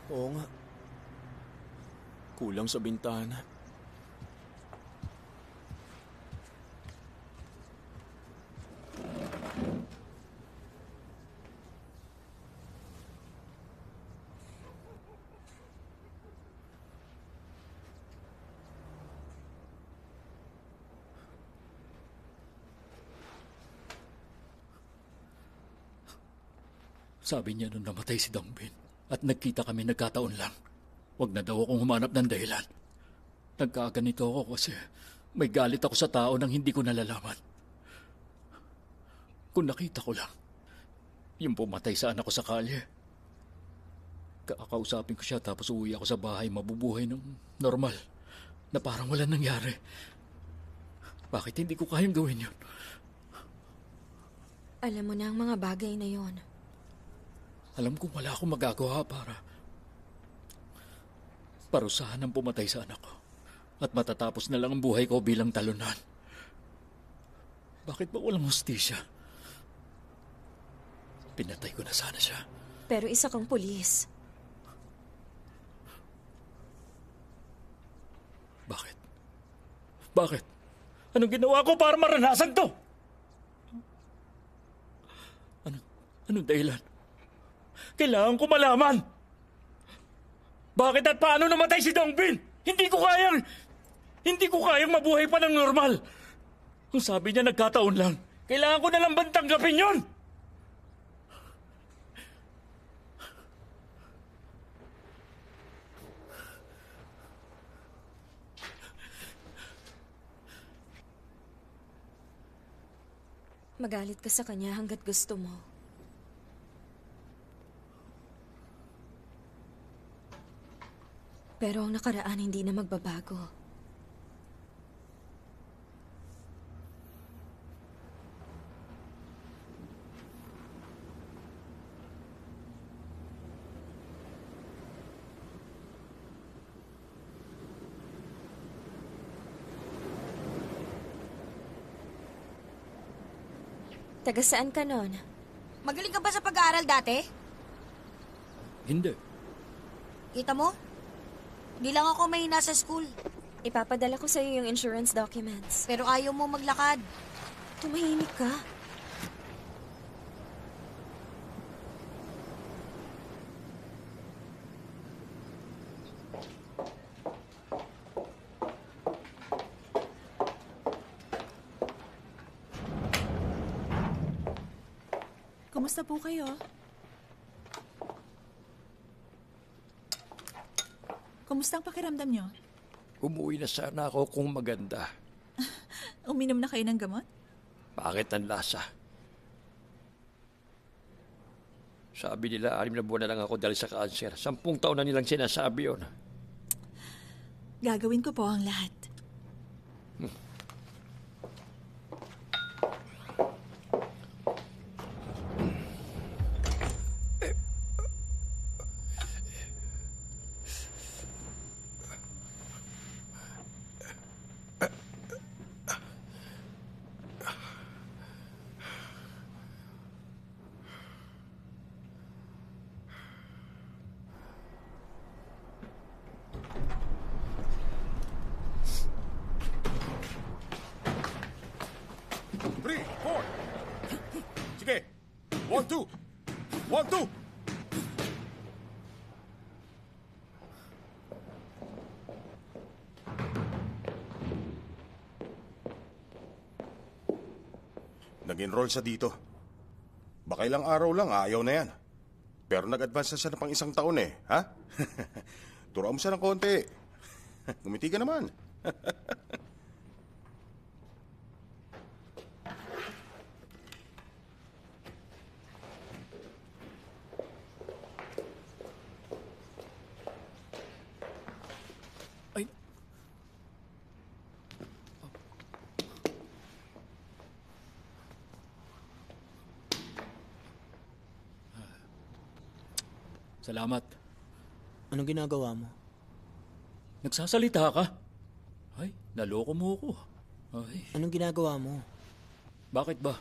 S2: Oo nga. Kulang sa bintana.
S4: Sabi niya nung namatay si Dongbin at nagkita kami nagkataon lang. Huwag na daw akong humanap ng dahilan. Nagkaganito ako kasi may galit ako sa tao nang hindi ko nalalaman. Kung nakita ko lang, yung pumatay sa anak ko sa kalye. Kakausapin ko siya tapos uuwi ako sa bahay mabubuhay ng normal na parang wala nangyari. Bakit hindi ko kayang gawin yun?
S7: Alam mo na ang mga bagay na yon.
S4: Alam kong wala akong magagawa para parusahan ang pumatay sa anak ko at matatapos na lang ang buhay ko bilang talunan. Bakit ba walang hustisya? Pinatay ko na sana siya.
S7: Pero isa kang pulis.
S4: Bakit? Bakit? Anong ginawa ko para maranasan to? Anong dahilan? Kailangan ko malaman. Bakit at paano namatay si Dongbin? Hindi ko kayang mabuhay pa ng normal. Kung sabi niya nagkataon lang, kailangan ko na lang bang tanggapin yun?
S7: Magalit ka sa kanya hanggat gusto mo. Pero ang nakaraan hindi na magbabago. Taga saan ka nun?
S9: Magaling ka ba sa pag-aaral dati?
S4: Hindi.
S9: Kita mo? Hindi lang ako mahina sa school.
S7: Ipapadala ko sa'yo yung insurance documents.
S9: Pero ayaw mo maglakad.
S7: Tumahimik ka.
S5: Kumusta po kayo? Kumusta ang pakiramdam nyo?
S10: Umuwi na sana ako kung maganda.
S5: Uminom na kayo ng gamot?
S10: Bakit ang lasa? Sabi nila, 6 na buwan na lang ako dahil sa cancer. 10 taon na nilang sinasabi yun.
S5: Gagawin ko po ang lahat.
S8: Sige! 1, 2! 1, 2! Nag-enroll siya dito. Baka ilang araw lang, ayaw na yan. Pero nag-advance na siya na pang 1 taon eh, ha? Turuan mo siya ng konti. Gumiti ka naman.
S4: Salamat.
S2: Anong ginagawa mo?
S4: Nagsasalita ka? Ay, naloko mo ako. Ay,
S2: Anong ginagawa mo?
S4: bakit ba?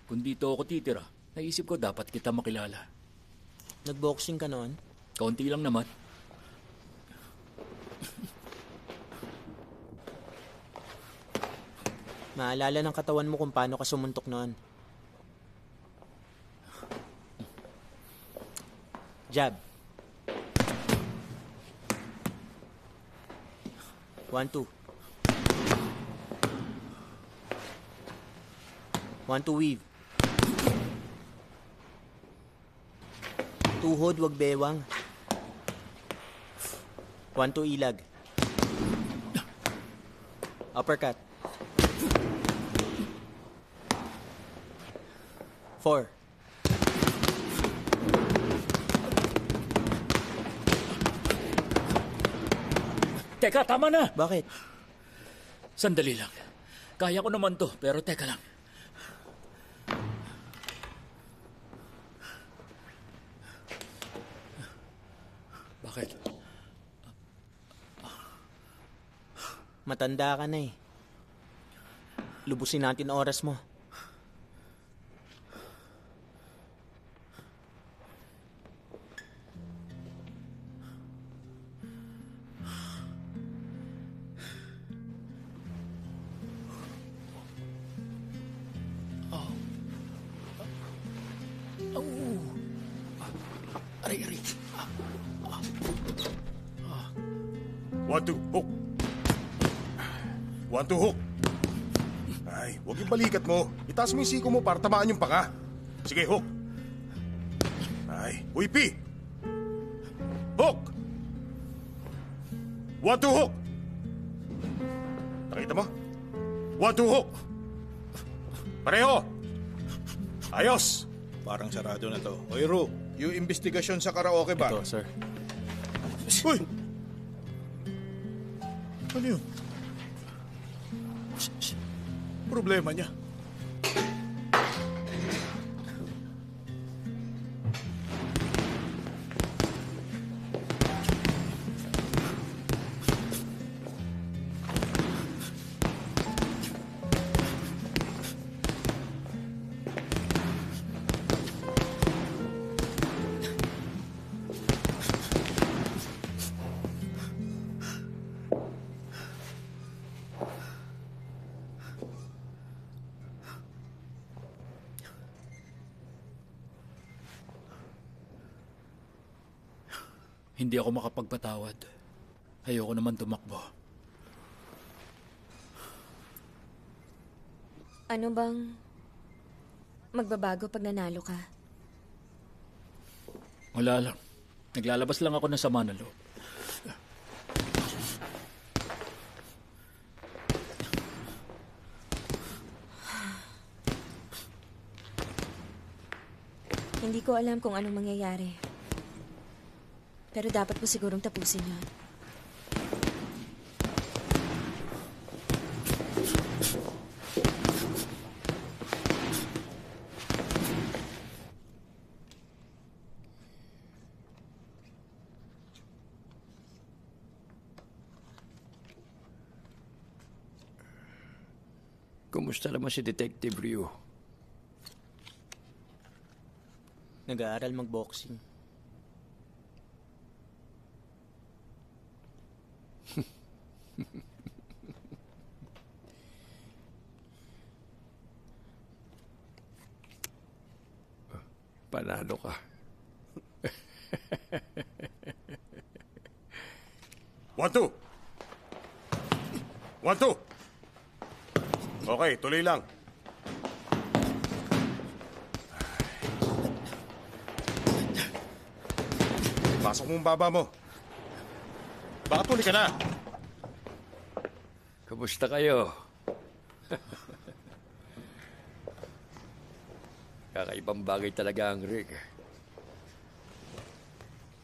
S4: Kung dito ako titira, naisip ko dapat kita makilala.
S2: Nagboxing ka noon?
S4: Kaunti lang naman.
S2: Maalala ng katawan mo kung paano ka sumuntok noon. Jab. 1-2. 1-2 weave. Tuhod, wag bewang. 1-2 ilag. Uppercut. 4.
S4: Teka, tama na!
S2: Bakit?
S4: Sandali lang. Kaya ko naman to, pero teka lang. Bakit?
S2: Matanda ka na eh. Lubusin natin ang oras mo.
S4: Aray, aray.
S8: 1-2, hook. 1-2, hook. Ay, huwag yung balikat mo. Itaas mo yung siko mo para tamaan yung panga. Sige, hook. Ay, huipi. Hook. 1-2, hook. Nakita mo? 1-2, hook. Pareho. Ayos.
S3: Parang sarado na to. Oy, Ru, yung investigasyon sa karaoke bar.
S2: Ito, sir.
S3: Uy! Ano yun? Problema niya.
S4: Hindi ako makapagpatawad. Ayoko naman tumakbo.
S7: Ano bang magbabago pag nanalo ka?
S4: Wala lang. Naglalabas lang ako ng sama ng loob.
S7: Hindi ko alam kung anong mangyayari. Pero dapat mo sigurong tapusin yun.
S10: Kumusta naman si Detective Ryu?
S2: Nag-aaral mag-boxing.
S10: Panalo ka.
S8: 1-2. 1-2. Okay, tuloy lang. Pasok mo ang baba mo. Bakit huli ka na?
S10: Kumusta kayo? Kakaibang bagay talaga ang rig.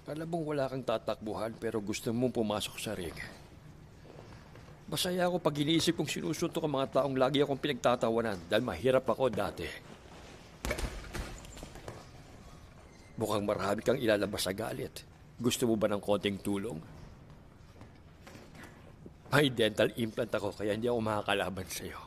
S10: Alam mong wala kang tatakbuhan pero gusto mong pumasok sa rig. Masaya ako pag iniisip kong sinusuntok ang mga taong lagi akong pinagtatawanan dahil mahirap ako dati. Mukhang marami kang ilalabas sa galit. Gusto mo ba ng konting tulong? May dental implant ako kaya hindi ako makakalaban sa'yo.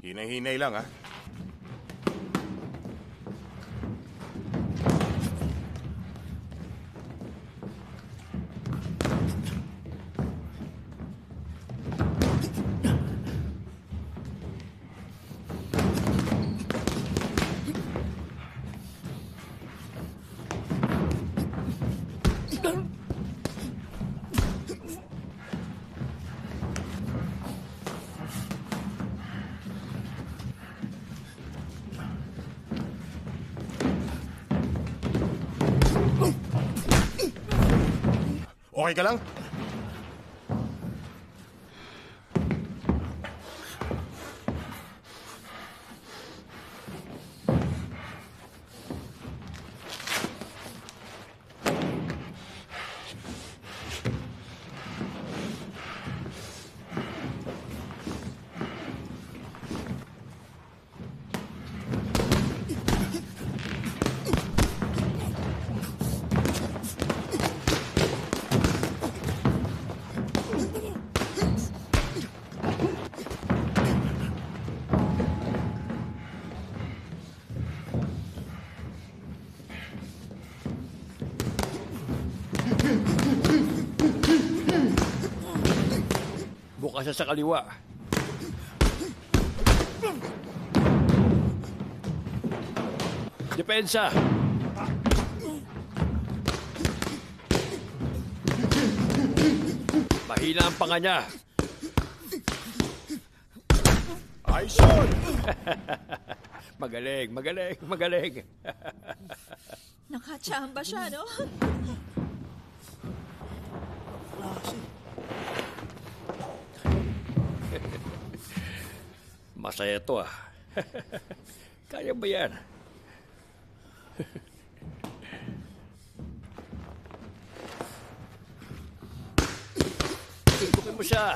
S8: Hinay-hinay lang, ha? Okay ka lang?
S10: Bukas sa kaliwa. Depensa! Mahina ang panga niya.
S8: Ayos yun!
S10: Magaling, magaling, magaling.
S5: Nakachamba siya, no?
S10: Masaya to ah. Kaya ba yan? Tutukin mo siya.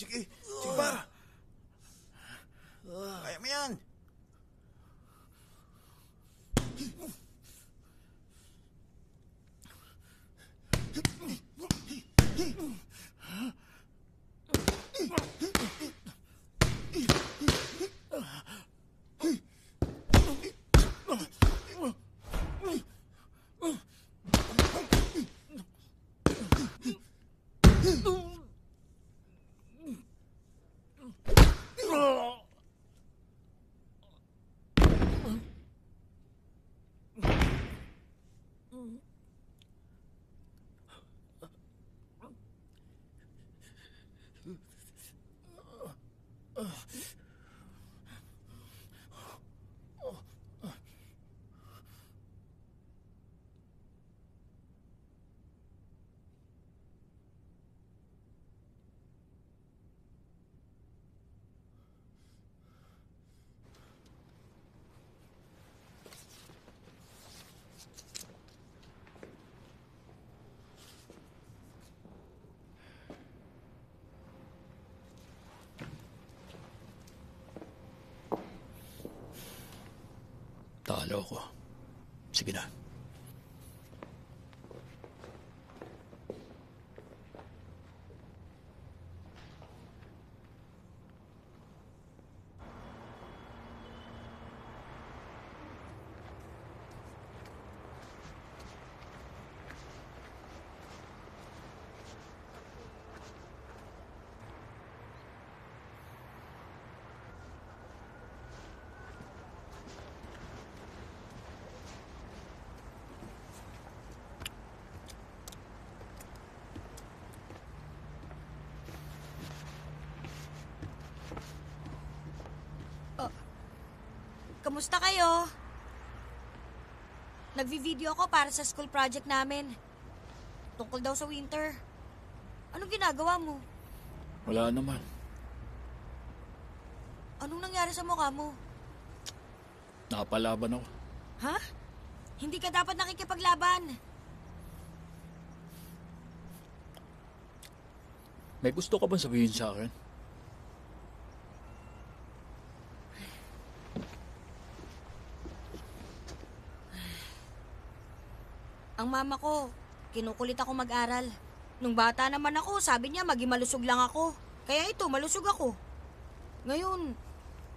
S3: Sige, sige pa. Kaya mo yan.
S4: Talo ko. Sige na.
S9: kumusta kayo? Nagvi-video ako para sa school project namin. Tungkol daw sa winter. Anong ginagawa mo?
S4: Wala naman.
S9: Anong nangyari sa mukha mo?
S4: Napalaban ako.
S9: Ha? Hindi ka dapat nakikipaglaban.
S4: May gusto ka bang sabihin sa akin?
S9: Ang mama ko, kinukulit ako mag-aral. Nung bata naman ako, sabi niya maging malusog lang ako. Kaya ito, malusog ako. Ngayon,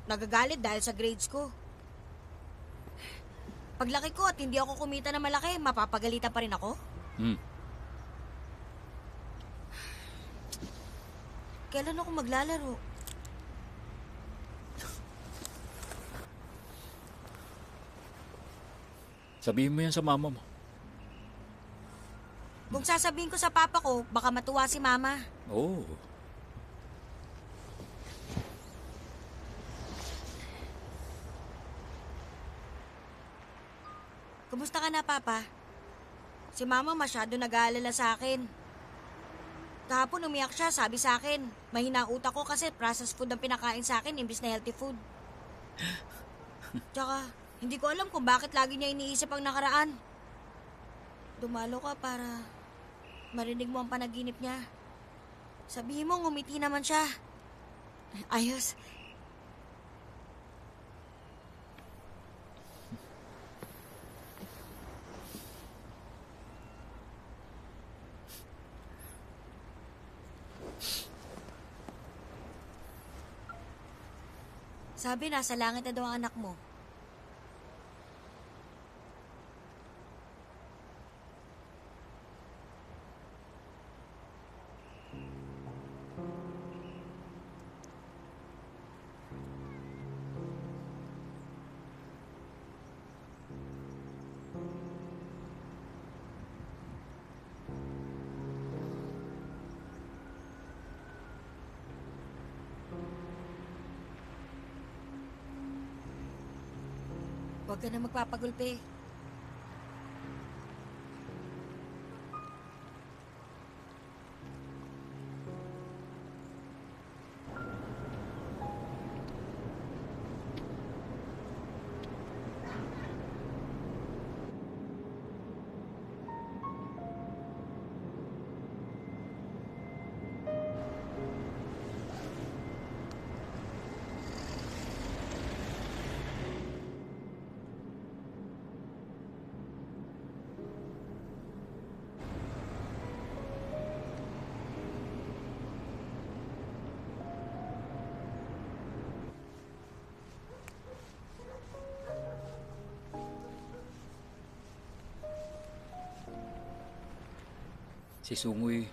S9: nagagalit dahil sa grades ko. Paglaki ko at hindi ako kumita na malaki, mapapagalitan pa rin ako? Kailan ako maglalaro?
S4: Sabihin mo yan sa mama mo.
S9: Kung sasabihin ko sa papa ko, baka matuwa si mama.
S4: Oh.
S9: Kumusta ka na, papa? Si mama masyado nag-aalala sa akin. Kahapon umiyak siya, sabi sa akin, mahina ang utak ko kasi processed food ang pinakain sa akin imbis na healthy food. Tsaka, hindi ko alam kung bakit lagi niya iniisip ang nakaraan. Dumalo ka para marinig mo ang panaginip niya. Sabihin mo, ngumiti naman siya. Ayos. Sabi, nasa langit na daw ang anak mo. Huwag ka na magpapagulpi.
S4: Si Sungoy,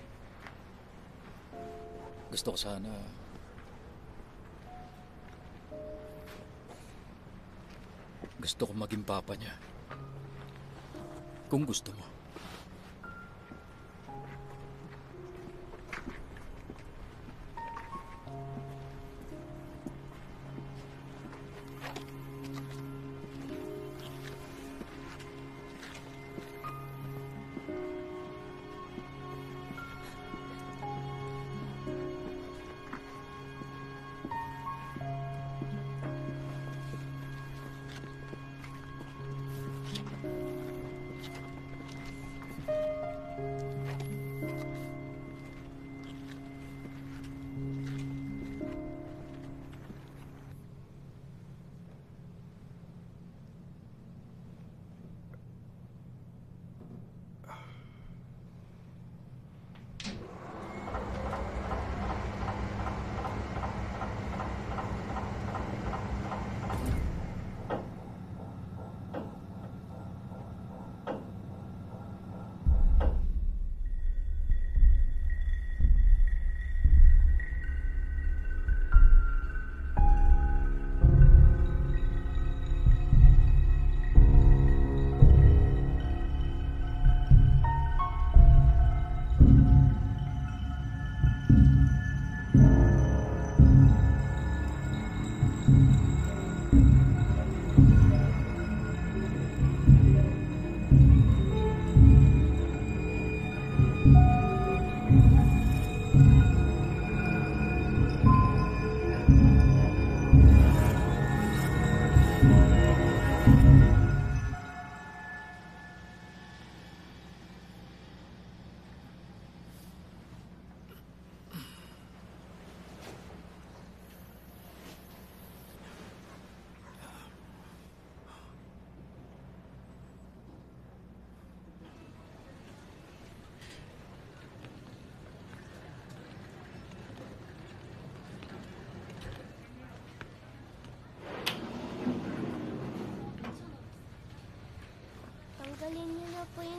S4: gusto ko sana gusto ko maging papa niya. Kung gusto mo.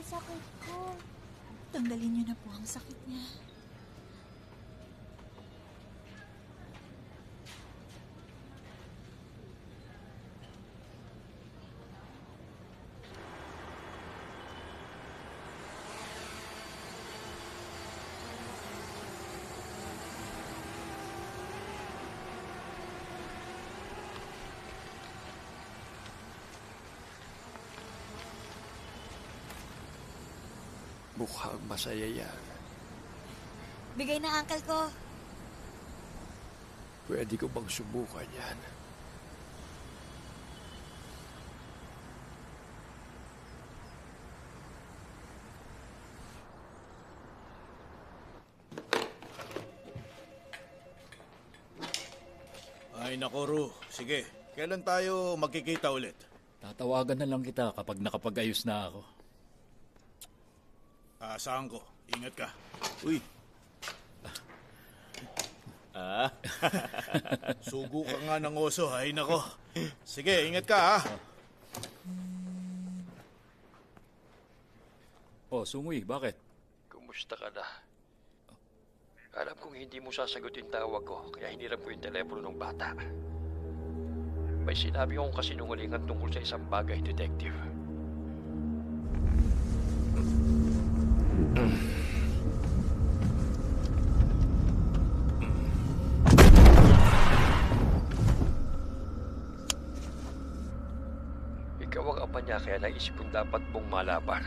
S1: ang sakit ko.
S5: Tanggalin niyo na po ang sakit niya.
S10: Mukhang masaya yan.
S9: Bigay na uncle ko.
S10: Pwede ko bang subukan yan?
S3: Ay nako, Ru. Sige, kailan tayo magkikita ulit?
S4: Tatawagan na lang kita kapag nakapag-ayos na ako.
S3: Asahan ko. Ingat ka.
S2: Uy,
S3: Sugo ka nga ng oso. Ay nako. Sige, ingat ka ha.
S4: Oh, Sungoy, bakit?
S10: Kumusta ka na? Alam kong hindi mo sasagutin tawag ko, kaya hiniram ko yung telepono ng bata. May sinabi akong kasinungalingan tungkol sa isang bagay, detective. Ikaw ang ama niya, kaya naisip kong dapat mong malaban.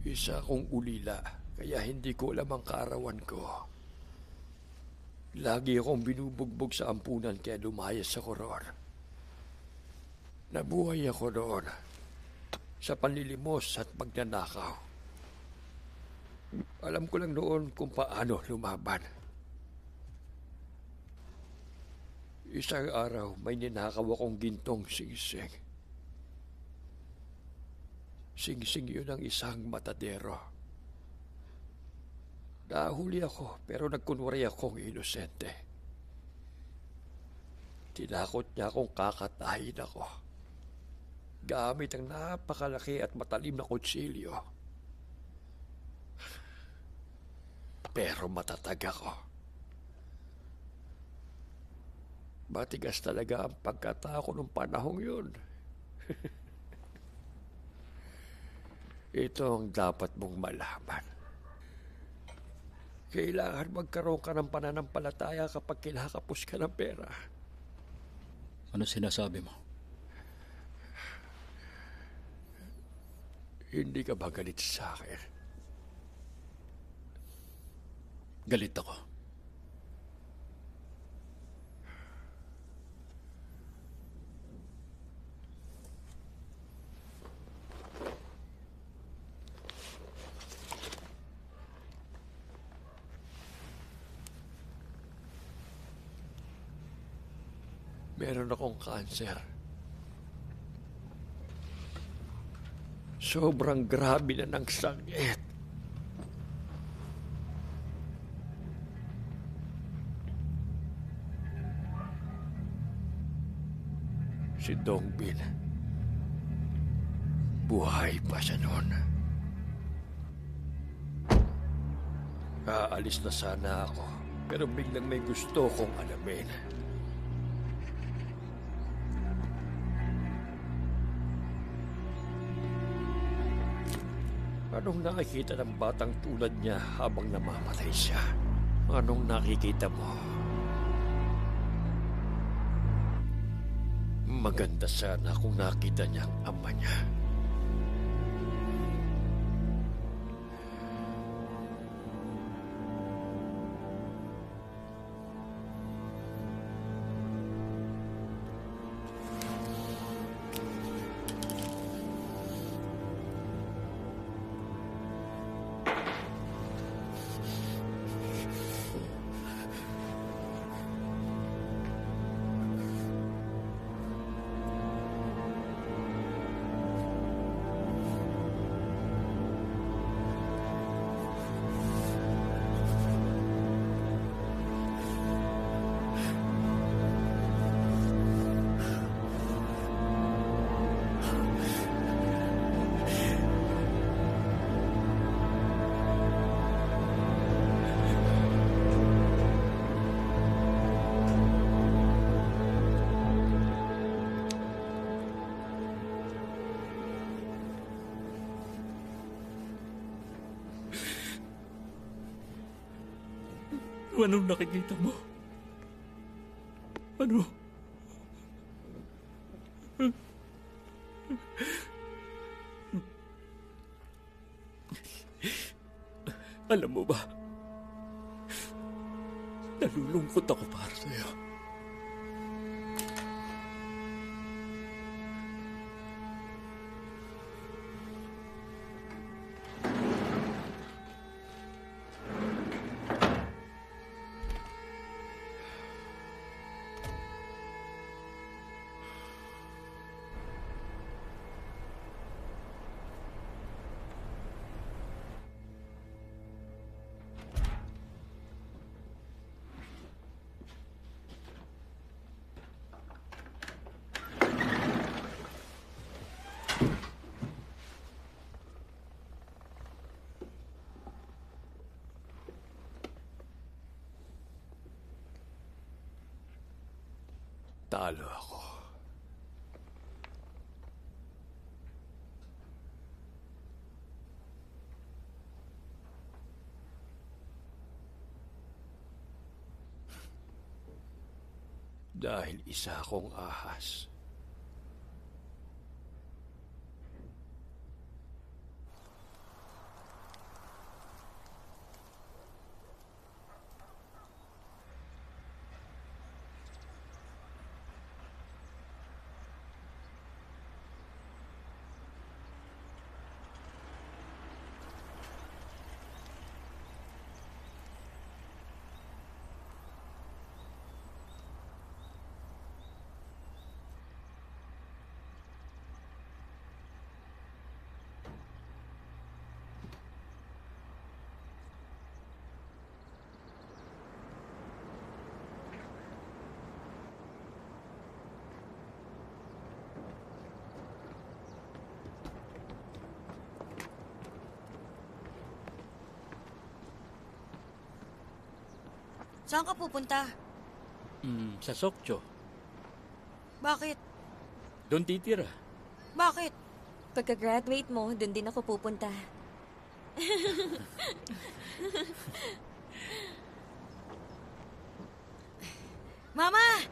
S10: Isa akong ulila, kaya hindi ko alam ang kaarawan ko. Lagi akong binubugbog sa ampunan kaya lumayas ako roon. Nabuhay ako roon sa panlilimos at pagnanakaw. Alam ko lang noon kung paano lumaban. Isang araw may ninakaw akong gintong singsing. Singsing yun ang isang matadero. Nahuli ako pero nagkunwari akong inosente. Tinakot niya akong kakatahin ako. Gamit ang napakalaki at matalim na kutsilyo. Pero matatag ako. Matigas talaga ang pagkatao ng panahong yun. Ito ang dapat mong malaman. Kailangan magkaroon ka ng pananampalataya kapag kinakapos ka ng pera.
S4: Ano sinasabi mo?
S10: Hindi ka ba galit sa akin?
S4: Galit ako.
S10: Meron akong kanser. Sobrang grabe na ng sakit. Si Dongbin, buhay pa siya noon. Aalis na sana ako, pero biglang may gusto kong alamin. Anong nakikita ng batang tulad niya habang namamatay siya? Anong nakikita mo? Maganda sana kung nakita niya ang ama niya.
S4: Anong nakikita mo? Ano? Alam mo ba, nalulungkot ako para sa'yo. Talo ako. Dahil isa akong ahas.
S9: Saan ka pupunta?
S4: Sa Sokcho.
S9: Bakit?
S4: Doon titira.
S9: Bakit?
S7: Pagka-graduate mo, dun din ako pupunta.
S9: Mama!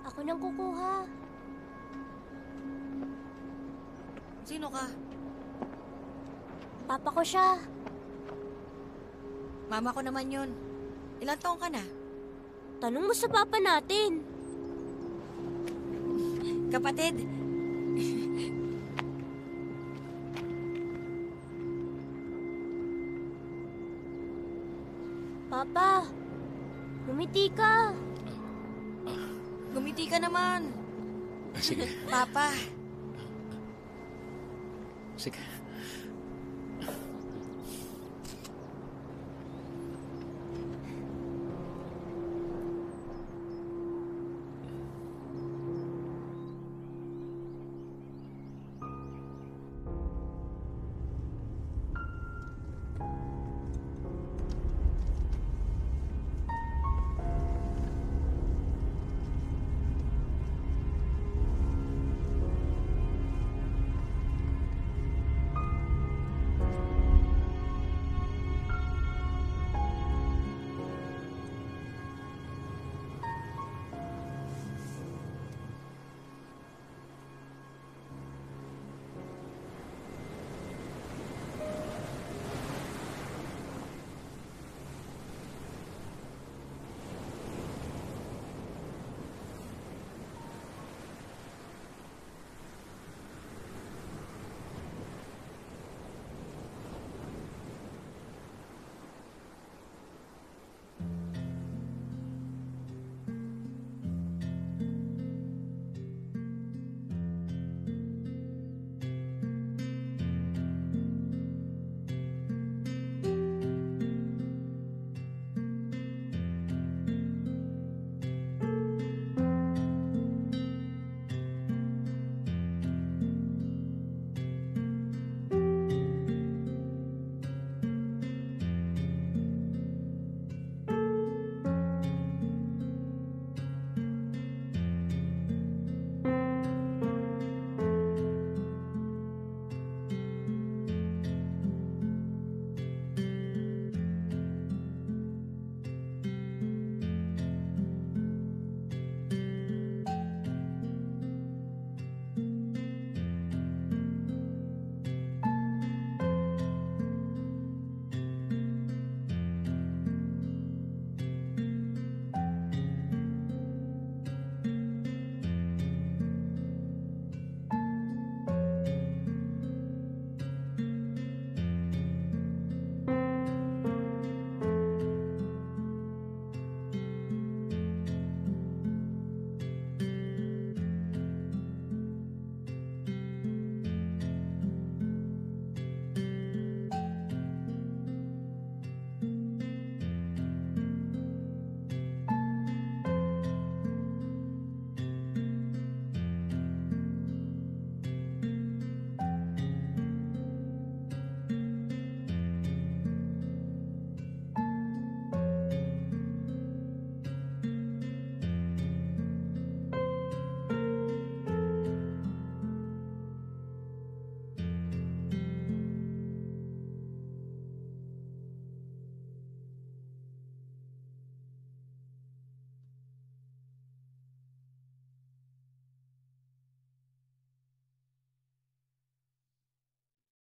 S1: Ako nang kukuha.
S9: Sino ka?
S1: Papa ko siya.
S9: Mama ko naman yun. Ilang taong ka na?
S1: Tanong mo sa papa natin.
S9: Kapatid.
S1: Papa, ngumiti ka.
S9: Gumiti ka naman.
S4: Sige.
S9: Papa.
S4: Sige.